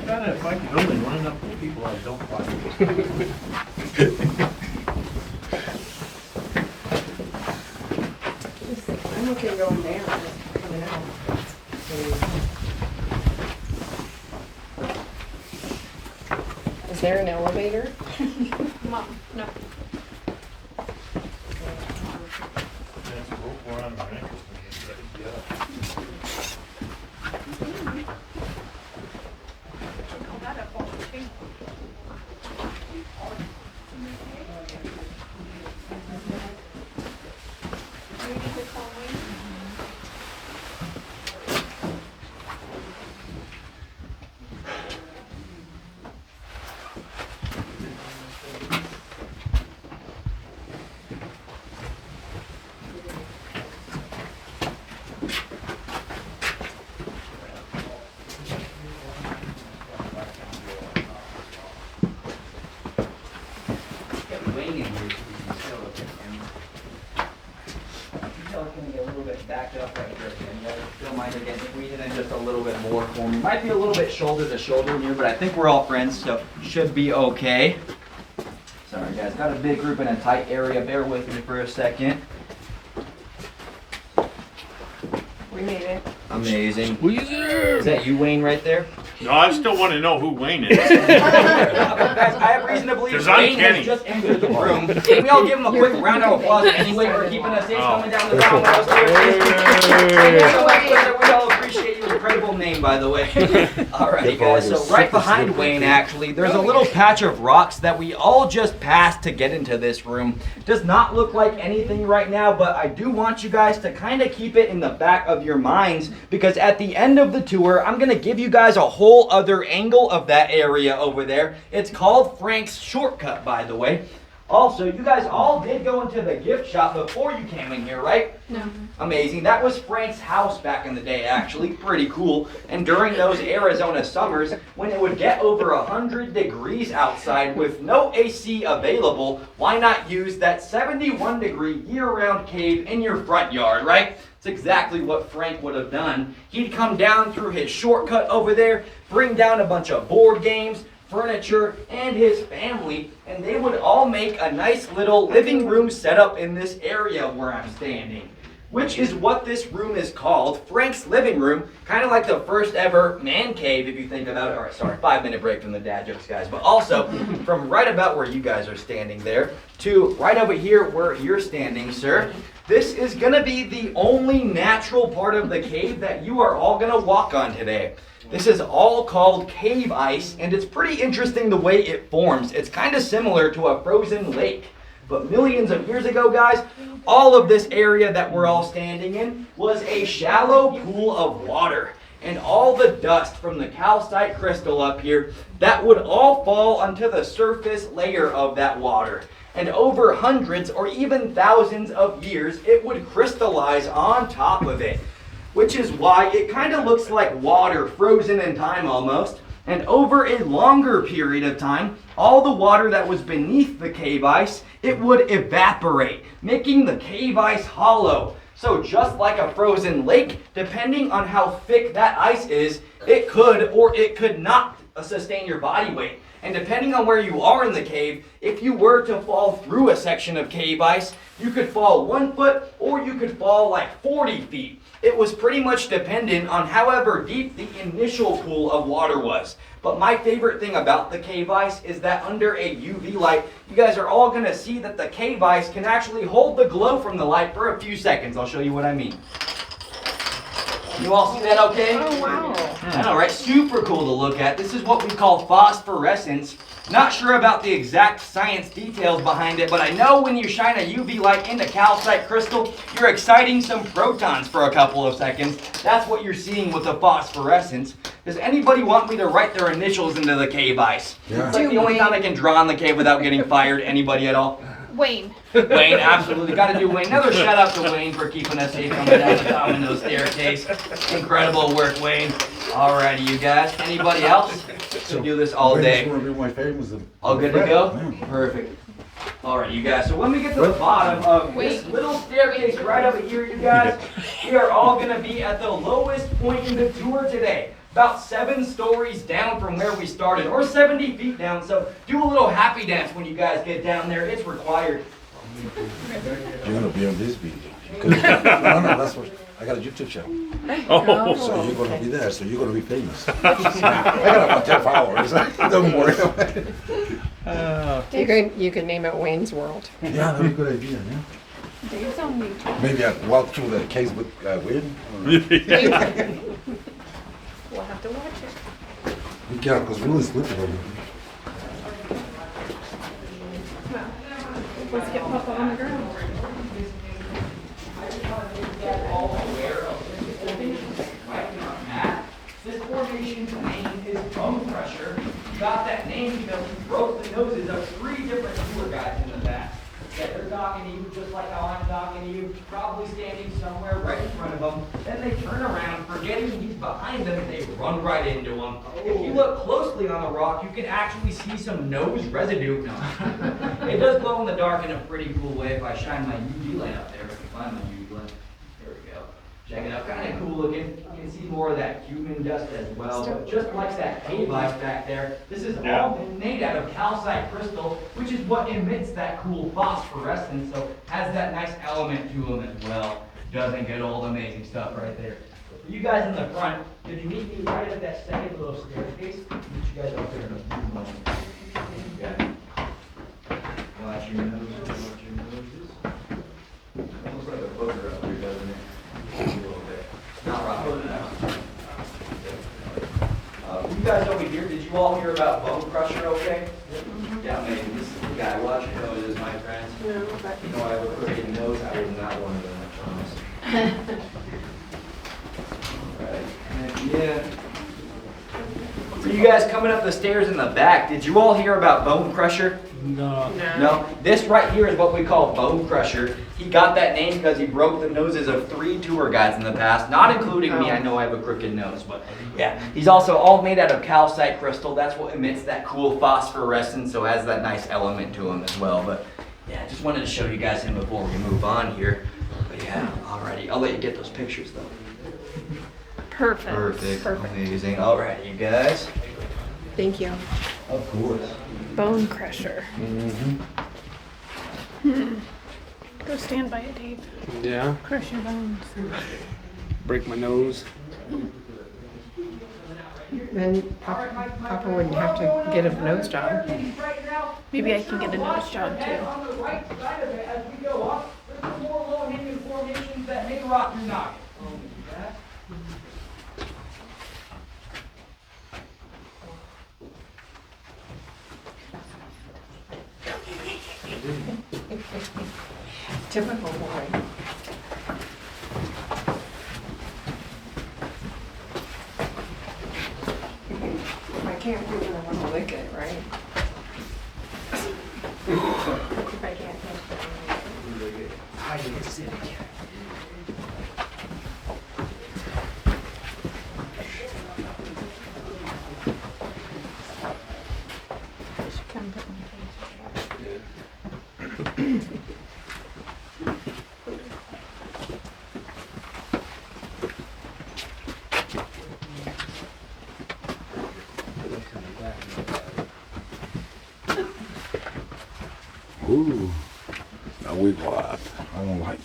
F: God, if I could only line up with people I don't like.
C: I'm okay going down, just coming out. Is there an elevator?
E: Mom, no.
F: That's where I'm interested. Yeah.
E: Oh, that up all the thing. Maybe the call Wayne.
A: Get Wayne in here so we can still look at him. You tell it's gonna get a little bit backed up right here again. You guys still mind again squeezing in just a little bit more for me. Might be a little bit shoulder to shoulder here, but I think we're all friends, so should be okay. Sorry guys, got a big group in a tight area. Bear with me for a second.
C: We made it.
A: Amazing. Is that you, Wayne, right there?
F: No, I still want to know who Wayne is.
A: Guys, I have reason to believe
F: 'Cause I'm
A: Wayne has
F: Kenny.
A: just entered the room. Can we all give him a quick round of applause anyway for keeping us safe coming down the bottom of those stairs? Thank you so much, brother. We all appreciate appreciate your incredible name, by the way. Alrighty, guys, so right behind Wayne, actually, there's a little patch of rocks that we all just passed to get into this room. Does not look like anything right now, but I do want you guys to kind of keep it in the back of your minds, because at the end of the tour, I'm going to give you guys a whole other angle of that area over there. It's called Frank's Shortcut, by the way. Also, you guys all did go into the gift shop before you came in here, right?
C: No.
A: Amazing. That was Frank's house back in the day, actually. Pretty cool. And during those Arizona summers, when it would get over 100 degrees outside with no AC available, why not use that 71-degree year-round cave in your front yard, right? It's exactly what Frank would have done. He'd come down through his shortcut over there, bring down a bunch of board games, furniture, and his family, and they would all make a nice little living room setup in this area where I'm standing, which is what this room is called, Frank's living room, kind of like the first ever man cave if you think about it. All right, sorry, 5-minute break from the dad jokes, guys, but also from right about where you guys are standing there to right over here where you're standing, sir. This is gonna be the only natural part of the cave that you are all gonna walk on today. This is all called cave ice, and it's pretty interesting the way it forms. It's kind of similar to a frozen lake. But millions of years ago, guys, all of this area that we're all standing in was a shallow pool of water. And all the dust from the calcite crystal up here, that would all fall onto the surface layer of that water. And over hundreds or even thousands of years, it would crystallize on top of it, which is why it kind of looks like water frozen in time almost. And over a longer period of time, all the water that was beneath the cave ice, it would evaporate, making the cave ice hollow. So just like a frozen lake, depending on how thick that ice is, it could or it could not sustain your body weight. And depending on where you are in the cave, if you were to fall through a section of cave ice, you could fall 1 foot or you could fall like 40 feet. It was pretty much dependent on however deep the initial pool of water was. But my favorite thing about the cave ice is that under a UV light, you guys are all going to see that the cave ice can actually hold the glow from the light for a few seconds. I'll show you what I mean. You all see that okay?
C: Oh, wow.
A: I know, right? Super cool to look at. This is what we call phosphorescence. Not sure about the exact science details behind it, but I know when you shine a UV light into calcite crystal, you're exciting some protons for a couple of seconds. That's what you're seeing with the phosphorescence. Does anybody want me to write their initials into the cave ice?
B: Yeah.
A: It's like the only time I can draw in the cave without getting fired. Anybody at all?
C: Wayne.
A: Wayne, absolutely. Got to do Wayne. Another shout out to Wayne for keeping us safe coming down the domino staircase. Incredible work, Wayne. Alrighty, you guys. Anybody else? So do this all day. All good to go? Perfect. Alright, you guys. So when we get to the bottom of this little staircase right over here, you guys, we are all going to be at the lowest point in the tour today. About 7 stories down from where we started, or 70 feet down. So do a little happy dance when you guys get down there. It's required.
B: You're gonna be on this video. No, that's what I got a YouTube channel.
F: Oh.
B: So you're gonna be there. So you're gonna be famous. I got about 10 followers. Don't worry about it.
C: You can name it Wayne's World.
B: Yeah, that'd be a good idea. Yeah.
E: Dave's on YouTube.
B: Maybe I walk through the case with Win.
C: We'll have to watch it.
B: Be careful, because Will is slippery over here.
E: Let's get Papa on the ground.
A: This formation's name is bone crusher. You got that name because we broke the noses of 3 different tour guides in the back. That they're talking to you just like how I'm talking to you, probably standing somewhere right in front of them. Then they turn around, forgetting he's behind them, and they run right into him. If you look closely on the rock, you can actually see some nose residue. No. It does glow in the dark in a pretty cool way if I shine my UV light up there. If I can find my UV light. There we go. Check it out. Kind of cool looking. You can see more of that cumin dust as well. But just like that cave ice back there, this is all made out of calcite crystal, which is what emits that cool phosphorescence. So has that nice element to them as well. Doesn't get old. Amazing stuff right there. So for you guys in the front, if you meet me right at that second little staircase, I'll meet you guys up there in a few moments. Okay. Watch your noses. Watch your noses. Looks like a booger up here, doesn't it? A little bit. Not rock. you all hear about bone crusher, okay? Yeah, maybe this is the guy. Watch your noses, my friends.
C: No, but
A: You know, I have a crooked nose. I was not one of them, I promise. Alright, and yeah. For you guys coming up the stairs in the back, did you all hear about bone crusher?
D: No.
A: No? This right here is what we call bone crusher. He got that name because he broke the noses of 3 tour guides in the past, not including me. I know I have a crooked nose, but yeah. He's also all made out of calcite crystal. That's what emits that cool phosphorescence, so has that nice element to him as well. But yeah, just wanted to show you guys him before we move on here. But yeah, alrighty. I'll let you get those pictures though.
E: Perfect.
A: Perfect. Amazing. Alright, you guys.
C: thank you.
A: Of course.
E: Bone crusher.
A: Mm-hmm.
E: Go stand by it, Dave.
D: Yeah.
E: Crush your bones.
D: Break my nose.
C: Then Papa wouldn't have to get a nose job.
E: Maybe I can get a nose job too.
A: On the right side of it, as we go up, there's some more low-hanging formations that may rock your noggin.
C: Typical boy. If I can't do it, I want to lick it, right? If I can't touch it.
B: Ooh, now we go up. I don't like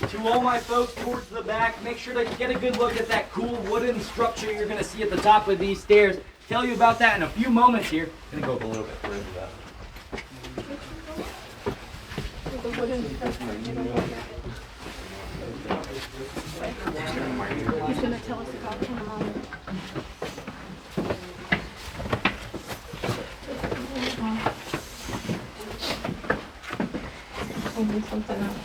A: To all my folks towards the back, make sure to get a good look at that cool wooden structure you're going to see at the top of these stairs. Tell you about that in a few moments here. I'm going to go up a little bit further though.
E: He's gonna tell us about it in a moment.
C: Maybe something else.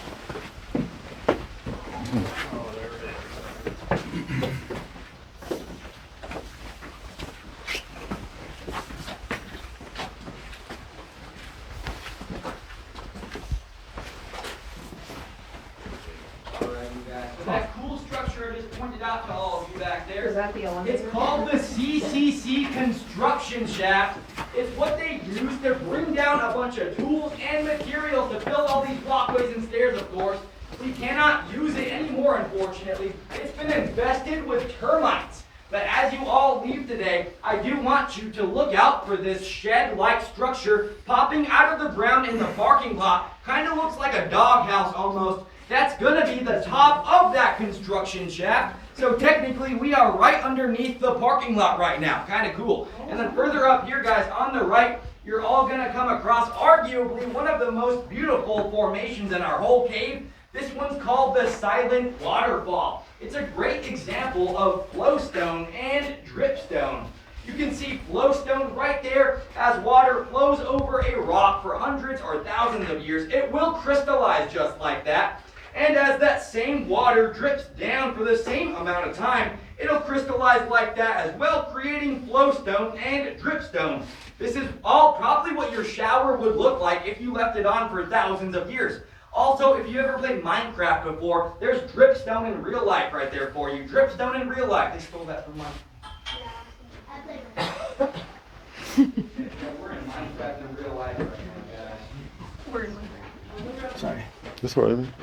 A: That cool structure I just pointed out to all of you back there.
C: Is that the elevator?
A: It's called the CCC construction shaft. It's what they use to bring down a bunch of tools and materials to fill all these walkways and stairs, of course. We cannot use it anymore, unfortunately. It's been infested with termites. But as you all leave today, I do want you to look out for this shed-like structure popping out of the ground in the parking lot. Kind of looks like a doghouse almost. That's gonna be the top of that construction shaft. So technically we are right underneath the parking lot right now. Kind of cool. And then further up here, guys, on the right, you're all gonna come across arguably one of the most beautiful formations in our whole cave. This one's called the Silent Waterfall. It's a great example of flowstone and dripstone. You can see flowstone right there as water flows over a rock for hundreds or thousands of years. It will crystallize just like that. And as that same water drips down for the same amount of time, it'll crystallize like that as well, creating flowstone and dripstone. This is all probably what your shower would look like if you left it on for thousands of years. Also, if you ever played Minecraft before, there's dripstone in real life right there for you. Dripstone in real life. They stole that from mine. We're in Minecraft in real life right now, guys.
E: We're in Minecraft.
D: Sorry.
B: That's what I mean.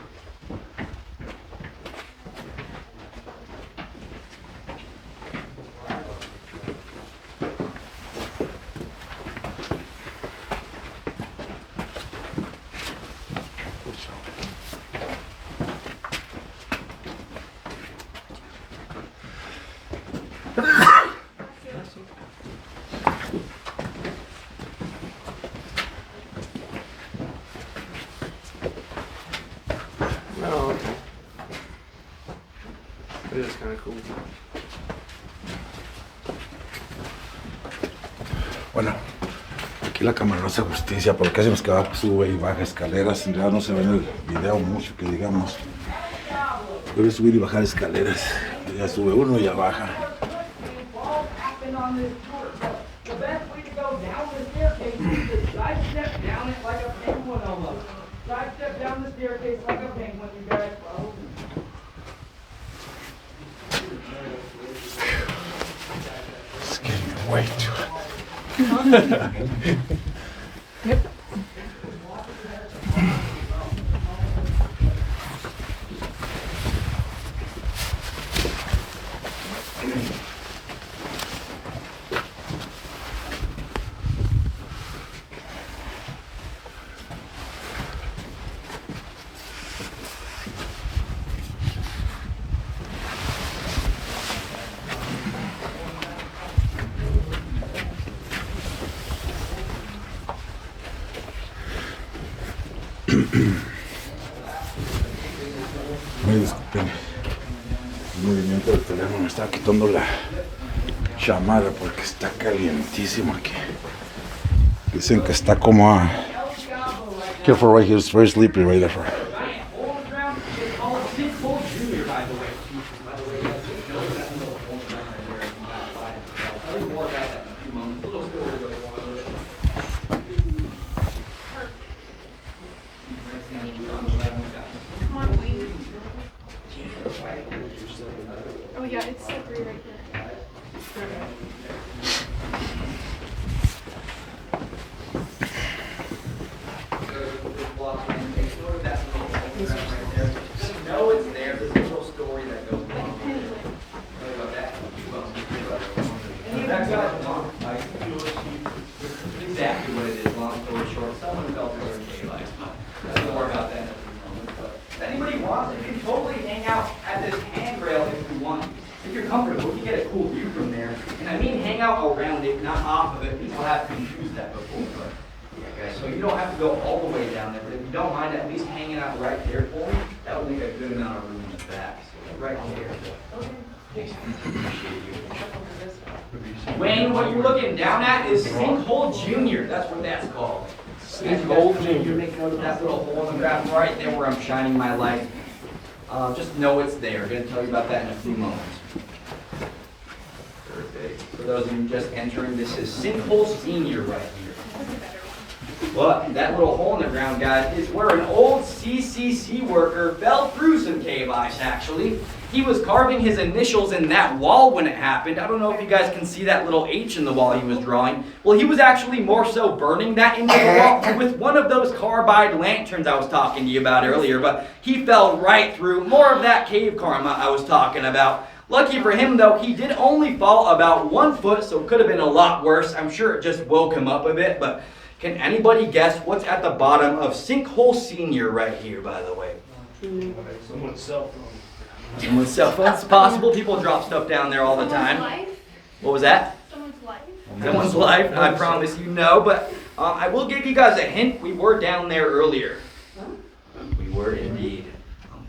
D: Oh, okay. It is kind of cool.
B: Bueno, aquí la cámara no hace justicia porque casi nos queda sube y baja escaleras. En realidad no se ve en el video mucho que digamos. Debe subir y bajar escaleras. Ya sube uno y ya baja. It's getting way too Me disculpen, el movimiento del teléfono me estaba quitando la chamada porque está calientísimo aquí. Dicen que está como a... Careful right here, it's very sleepy right there.
C: Oh yeah, it's slippery right here.
A: No, it's there. There's a little story that goes along with it. Tell you about that. That guy, exactly what it is, long story short. Someone felt it was daylight. More about that in a few moments. But if anybody wants, you can totally hang out at this handrail if you want. If you're comfortable, you get a cool view from there. And I mean hang out around it, not off of it. People have confused that before. But yeah, guys, so you don't have to go all the way down there. But if you don't mind at least hanging out right there for me, that would make a good amount of room in the back. So right there. Wayne, what you're looking down at is Sinkhole Junior. That's what that's called.
D: Sinkhole Junior.
A: Make note of that little hole in the ground right there where I'm shining my light. Just know it's there. I'm going to tell you about that in a few moments. Perfect. For those of you just entering, this is Sinkhole Senior right here. Well, that little hole in the ground, guys, is where an old CCC worker fell through some cave ice, actually. He was carving his initials in that wall when it happened. I don't know if you guys can see that little H in the wall he was drawing. Well, he was actually more so burning that into the wall with one of those carbide lanterns I was talking to you about earlier, but he fell right through. More of that cave karma I was talking about. Lucky for him, though, he did only fall about 1 foot, so it could have been a lot worse. I'm sure it just woke him up a bit, but can anybody guess what's at the bottom of Sinkhole Senior right here, by the way?
D: Someone's cell phone.
A: Someone's cell phone. It's possible. People drop stuff down there all the time.
E: Life?
A: What was that?
E: Someone's life?
A: Someone's life. I promise you no, but I will give you guys a hint. We were down there earlier. We were indeed.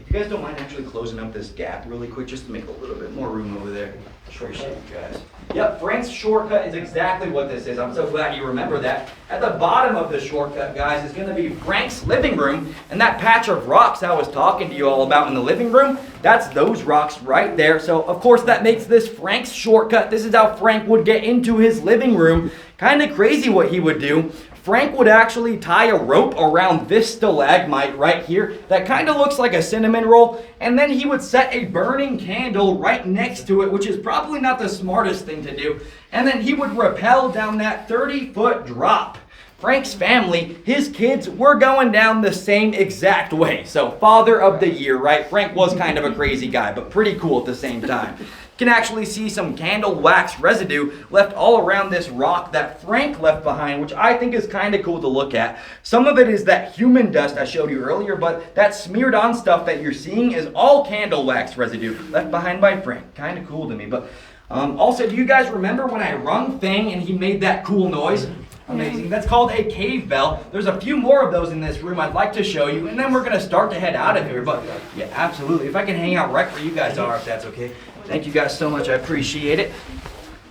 A: If you guys don't mind actually closing up this gap really quick just to make a little bit more room over there. Appreciate you guys. Yep, Frank's shortcut is exactly what this is. I'm so glad you remember that. At the bottom of the shortcut, guys, is going to be Frank's living room. And that patch of rocks I was talking to you all about in the living room, that's those rocks right there. So, of course, that makes this Frank's shortcut. This is how Frank would get into his living room. Kind of crazy what he would do. Frank would actually tie a rope around this stalagmite right here that kind of looks like a cinnamon roll, and then he would set a burning candle right next to it, which is probably not the smartest thing to do, and then he would rappel down that 30-foot drop. Frank's family, his kids, were going down the same exact way. So, father of the year, right? Frank was kind of a crazy guy, but pretty cool at the same time. You can actually see some candle wax residue left all around this rock that Frank left behind, which I think is kind of cool to look at. Some of it is that human dust I showed you earlier, but that smeared on stuff that you're seeing is all candle wax residue left behind by Frank. Kind of cool to me. But also, do you guys remember when I rung Fang and he made that cool noise? Amazing. That's called a cave bell. There's a few more of those in this room I'd like to show you, and then we're going to start to head out of here. But yeah, absolutely. If I can hang out right where you guys are, if that's okay. Thank you guys so much. I appreciate it.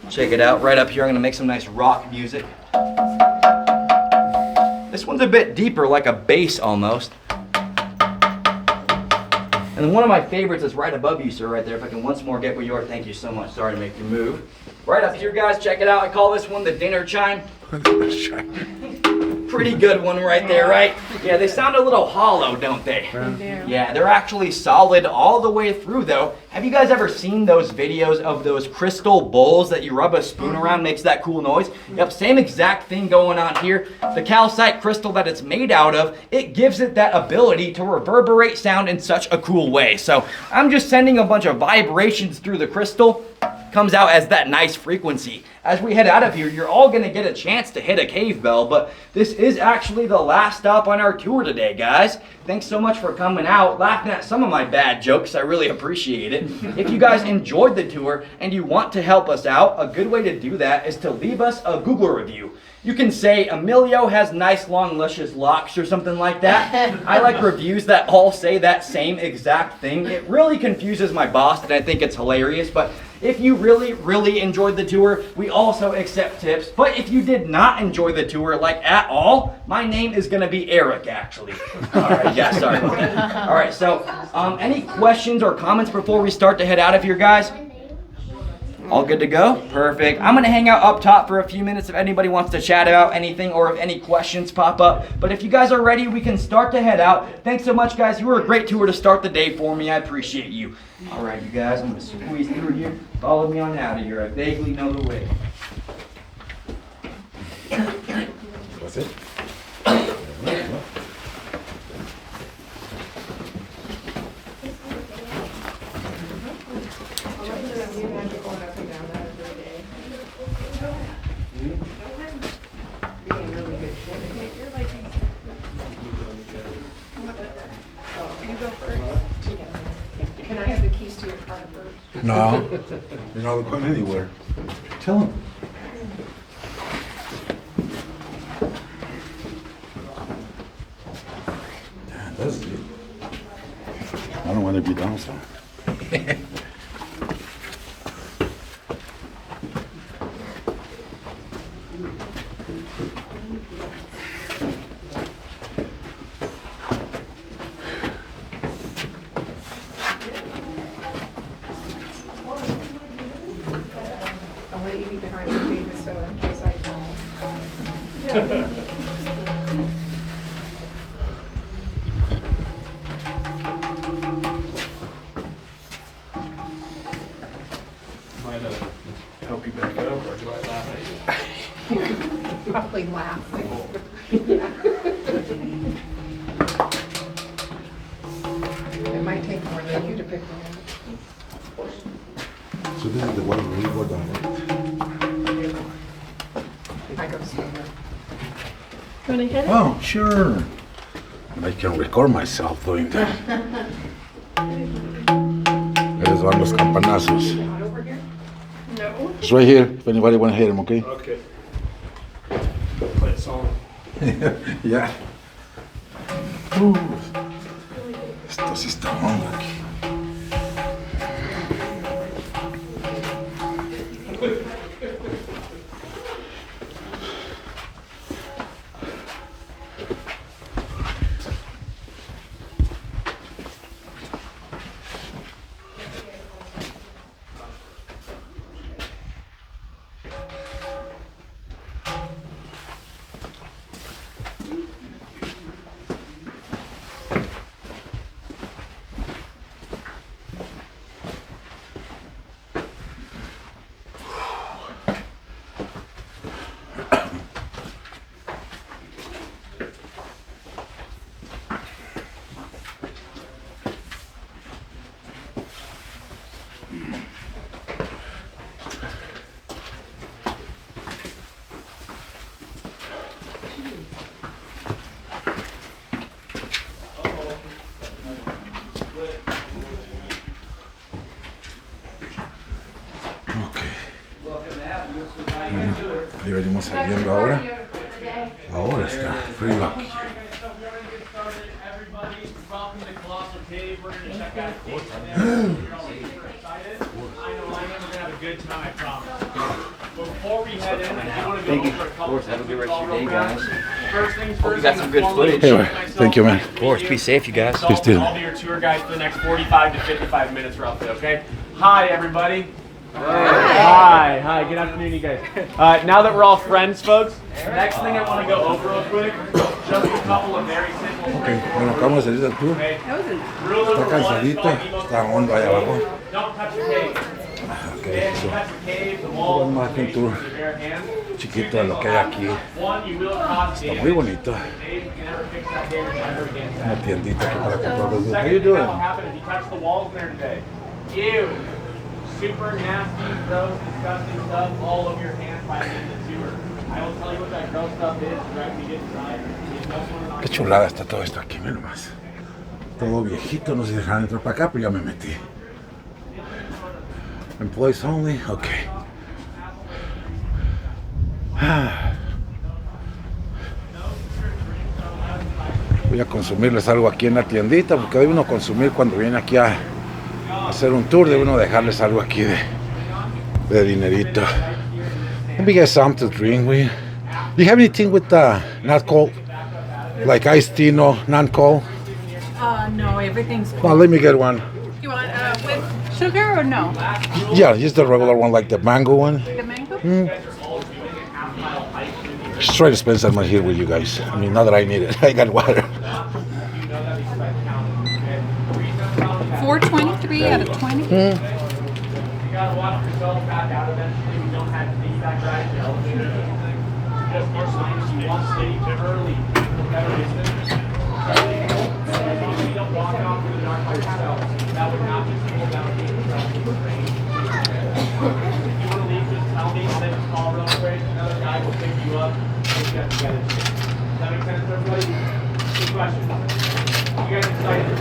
A: Check it out. Right up here, I'm going to make some nice rock music. This one's a bit deeper, like a base almost. And then one of my favorites is right above you, sir, right there. If I can once more get where you are, thank you so much. Sorry to make you move. Right up here, guys, check it out. I call this one the dinner chime. Pretty good one right there, right? Yeah, they sound a little hollow, don't they? Yeah, they're actually solid all the way through, though. Have you guys ever seen those videos of those crystal bowls that you rub a spoon around, makes that cool noise? Yep, same exact thing going on here. The calcite crystal that it's made out of, it gives it that ability to reverberate sound in such a cool way. So I'm just sending a bunch of vibrations through the crystal. Comes out as that nice frequency. As we head out of here, you're all gonna get a chance to hit a cave bell, but this is actually the last stop on our tour today, guys. Thanks so much for coming out, laughing at some of my bad jokes. I really appreciate it. If you guys enjoyed the tour and you want to help us out, a good way to do that is to leave us a Google review. You can say Emilio has nice long luscious locks or something like that. I like reviews that all say that same exact thing. It really confuses my boss and I think it's hilarious, but if you really enjoyed the tour, we also accept tips. But if you did not enjoy the tour, like at all, my name is gonna be Eric, actually. All right, yeah, sorry about that. All right, so any questions or comments before we start to head out of here, guys? All good to go? Perfect. I'm gonna hang out up top for a few minutes if anybody wants to chat about anything or if any questions pop up. But if you guys are ready, we can start to head out. Thanks so much, guys. You were a great tour to start the day for me. I appreciate you. All right, you guys, I'm gonna squeeze through here. Follow me on out of here. I vaguely know the way.
B: That's it.
C: Can I have the keys to your car first?
B: No, you're not going anywhere. Tell him. Yeah, that's it. I don't want to be down, so.
C: I'll let you be behind the baby, so in case I fall.
D: Might help you back up, or do I laugh at you?
C: Probably laughing. It might take more than you to pick me up.
B: So this is the one we go down, right?
C: I go somewhere.
E: Wanna hit it?
B: Oh, sure. I can record myself doing that. Esos van los campanazos.
C: Not over here? No.
B: It's right here, if anybody want to hear them, okay?
D: Okay. Play a song.
B: Ya. Esto sí está hondo aquí. Ahí venimos saliendo ahora. Ahora está frío aquí.
D: Everybody, welcome to Colossal Cave. We're going to check out the I know, we're going to have a good time, I promise. Before we head in, I do want to go
A: Thank you.
D: over a
A: Of
D: couple
A: course, have a good rest of your day,
D: real
A: guys.
D: fast. First things
A: Hope
D: first,
A: you got
D: I'm
A: some good
D: gonna formally
A: footage.
B: Hey,
D: introduce myself.
B: thank you, man.
A: Of course, be safe, you guys.
B: Peace, dude.
D: I'll be your tour guide for the next 45 to 55 minutes roughly, okay? Hi, everybody. Hi, good afternoon, you guys. Now that we're all friends, folks, next thing I want to go over real quick, just a couple of very simple
B: Ok, bueno, acabamos de salir del tour.
D: okay? Rule
B: Está
D: number one is
B: cansadito,
D: probably the most
B: está hondo ahí abajo.
D: don't touch the cave.
B: Ok,
D: Okay, if
B: so,
D: you touch the cave, the wall,
B: vamos a hacer un tour
D: with your bare hands.
B: chiquito de lo que hay aquí.
D: One, you will cause
B: Está
D: damage.
B: muy bonito.
D: Dave, you can never fix that damage ever again.
B: Una tiendita aquí para comprar los. How
D: Second
B: you
D: thing that will
B: doing?
D: happen if you touch the walls there today. Ew. Super nasty, gross, disgusting stuff all over your hands by the end of the tour. I will tell you what that gross stuff is after you get inside. It does want to knock
B: Qué chulada está todo esto aquí, mira nomás. Todo viejito, no se dejaron entrar para acá, pero ya me metí. Employees only, ok. Voy a consumirles algo aquí en la tiendita, porque debe uno consumir cuando viene aquí a hacer un tour, debe uno dejarles algo aquí de dinerito. Let me get something to drink, will you? Do you have anything with not cold? Like iced tea, no, non-cold?
G: No, everything's
B: Well, let me get one.
G: You want with sugar or no?
B: Yeah, just the regular one, like the mango one.
G: The mango?
B: Just try to spend some money here with you guys. I mean, not that I need it. I got water.
G: 423 out of 20.
D: You gotta watch yourself back out eventually. We don't have to take that drive to elevator. Just more signs you want to leave early. Better distance. You don't walk off in the dark by yourself. That would not just pull down the train. If you want to leave, just tell me, and then just call real quick. Another guy will pick you up. We'll get together. Does that make sense, everybody? Good question. You guys excited?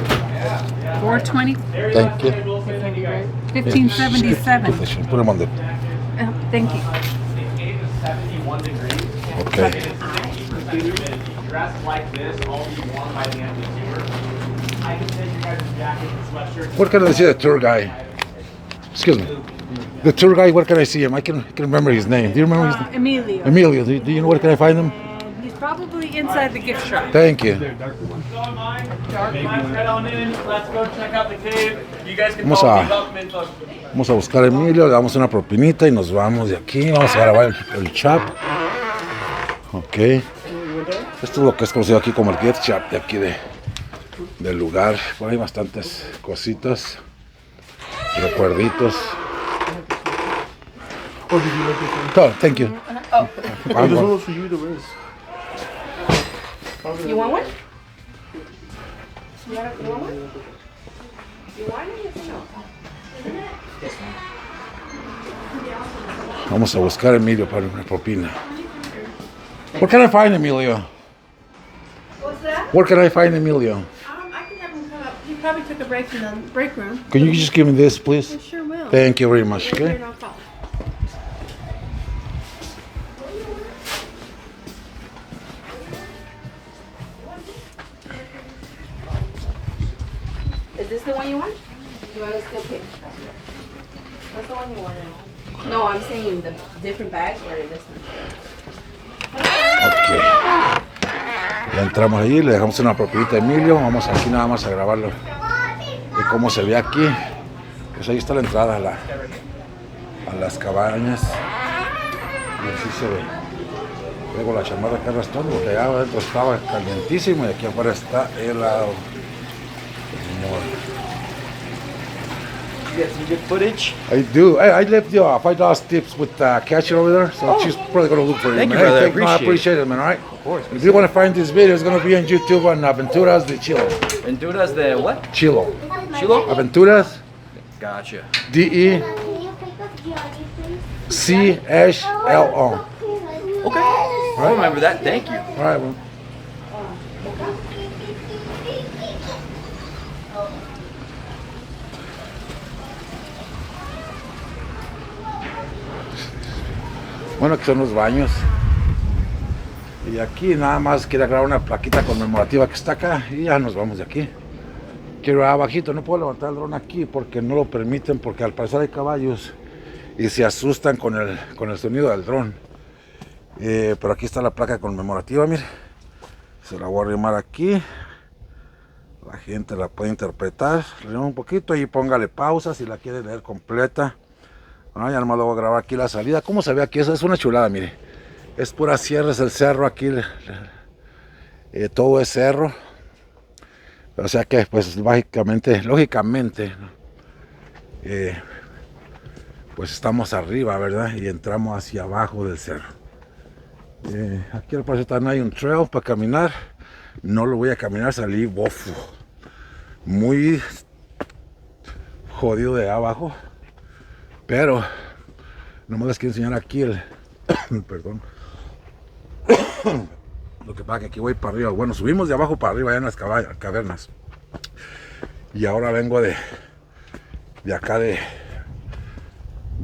G: 420.
B: Thank you.
G: 1577.
B: Put them on the.
G: Thank you.
D: The cave is 71 degrees.
B: Okay.
D: And it's 60% humidity. Dressed like this, all be warm by the end of the tour. I can take your guys' jackets and sweatshirts.
B: What can I see the tour guy? Excuse me. The tour guy, where can I see him? I can remember his name. Do you remember his name?
G: Emilio.
B: Emilio, do you know where can I find him?
G: And he's probably inside the gift shop.
B: Thank you.
D: Don't mind. Let's head on in. Let's go check out the cave. You guys can
B: Vamos
D: follow
B: a-
D: me up, info.
B: Vamos a buscar a Emilio, le damos una propinita y nos vamos de aquí. Vamos a grabar el shop. Ok. Esto es lo que es conocido aquí como el gift shop de aquí del lugar. Por ahí hay bastantes cositas, recuerditos.
F: Oh, did you like it?
B: Oh, thank you.
F: Oh, this one was for you to raise.
C: You want one? You want one? You want it? Yes or no?
B: Vamos a buscar a Emilio para una propina. Where can I find Emilio?
E: What's that?
B: Where can I find Emilio?
E: I can have him come up. He probably took a break in the break room.
B: Can you just give me this, please?
E: I sure will.
B: Thank you very much.
E: Here,
B: Okay.
E: no problem.
C: Is this the one you want? You want to still pick? What's the one you want? No, I'm saying the different bag or this one.
B: Ok. Ya entramos allí, le dejamos una propinita a Emilio. Vamos aquí nada más a grabarlo de cómo se ve aquí. Pues ahí está la entrada a las cabañas. Y así se ve. Luego la chamarra acá arrastrando porque allá adentro estaba calientísimo y aquí afuera está helado.
A: You got some good footage?
B: I do. I left you $5 tips with cashier over there, so she's probably gonna look for you.
A: Thank you,
B: man.
A: brother. I
B: No, I appreciate it, man. All right.
A: Of course.
B: If you want to find this video, it's gonna be on YouTube on Aventuras de Chilo.
A: Honduras the what?
B: Chilo.
A: Chilo?
B: Aventuras
A: Gotcha.
B: DECHLO.
A: Okay. I'll remember that. Thank you.
B: All right. Well. Bueno, aquí son los baños. Y aquí nada más quiero grabar una plaquita conmemorativa que está acá y ya nos vamos de aquí. Quiero ir abajito, no puedo levantar el dron aquí porque no lo permiten, porque al parecer hay caballos y se asustan con el sonido del dron. Pero aquí está la placa conmemorativa, mire. Se la voy a arrimar aquí. La gente la puede interpretar. Le un poquito y póngale pausa si la quiere leer completa. Ah, ya nomás lo voy a grabar aquí la salida. ¿Cómo se ve aquí? Eso es una chulada, mire. Es pura sierra, es el cerro aquí. Todo es cerro. O sea que, pues, lógicamente, pues estamos arriba, ¿verdad? Y entramos hacia abajo del cerro. Aquí al parecer también hay un trail para caminar. No lo voy a caminar, salí bofo. Muy jodido de abajo. Pero nomás les quiero enseñar aquí el perdón. Lo que pasa que aquí voy para arriba. Bueno, subimos de abajo para arriba allá en las cavernas. Y ahora vengo de acá de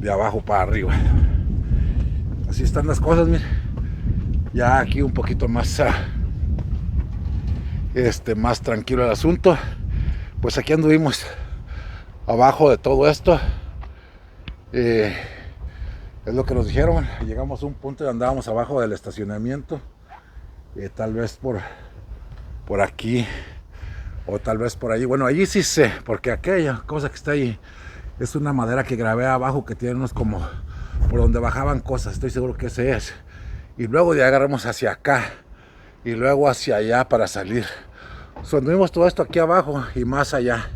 B: abajo para arriba. Así están las cosas, miren. Ya aquí un poquito más más tranquilo el asunto. Pues aquí anduvimos abajo de todo esto. Es lo que nos dijeron. Llegamos a un punto y andábamos abajo del estacionamiento. Tal vez por aquí o tal vez por allí. Bueno, allí sí sé, porque aquella cosa que está ahí es una madera que grabé abajo que tiene unos como por donde bajaban cosas. Estoy seguro que ese es. Y luego ya agarramos hacia acá y luego hacia allá para salir. Anduvimos todo esto aquí abajo y más allá.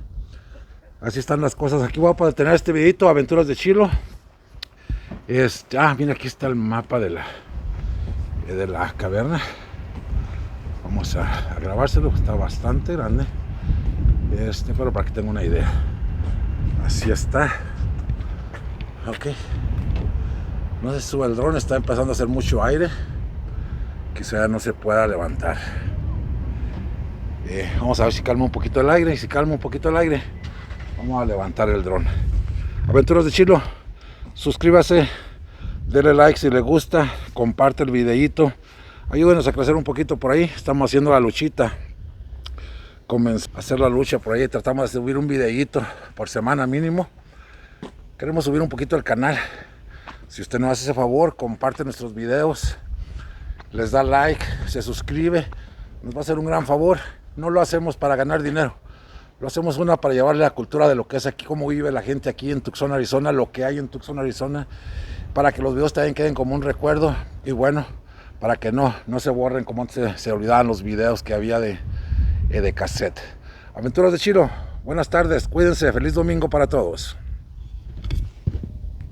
B: Así están las cosas. Aquí voy a detener este videito, Aventuras de Chilo. Mira, aquí está el mapa de la caverna. Vamos a grabárselo, está bastante grande. Pero para que tengan una idea. Así está. Ok. No se sube el dron, está empezando a hacer mucho aire. Quizá ya no se pueda levantar. Vamos a ver si calma un poquito el aire. Y si calma un poquito el aire, vamos a levantar el dron. Aventuras de Chilo, suscríbase, denle like si le gusta, comparte el videíto, ayúdenos a crecer un poquito por ahí. Estamos haciendo la luchita, comenzamos a hacer la lucha por ahí, tratamos de subir un videíto por semana mínimo. Queremos subir un poquito el canal. Si usted nos hace ese favor, comparte nuestros videos, les da like, se suscribe, nos va a hacer un gran favor. No lo hacemos para ganar dinero, lo hacemos para llevarle la cultura de lo que es aquí, cómo vive la gente aquí en Tucson, Arizona, lo que hay en Tucson, Arizona, para que los videos también queden como un recuerdo y bueno, para que no se borren como antes se olvidaban los videos que había de cassette. Aventuras de Chilo, buenas tardes, cuídense, feliz domingo para todos.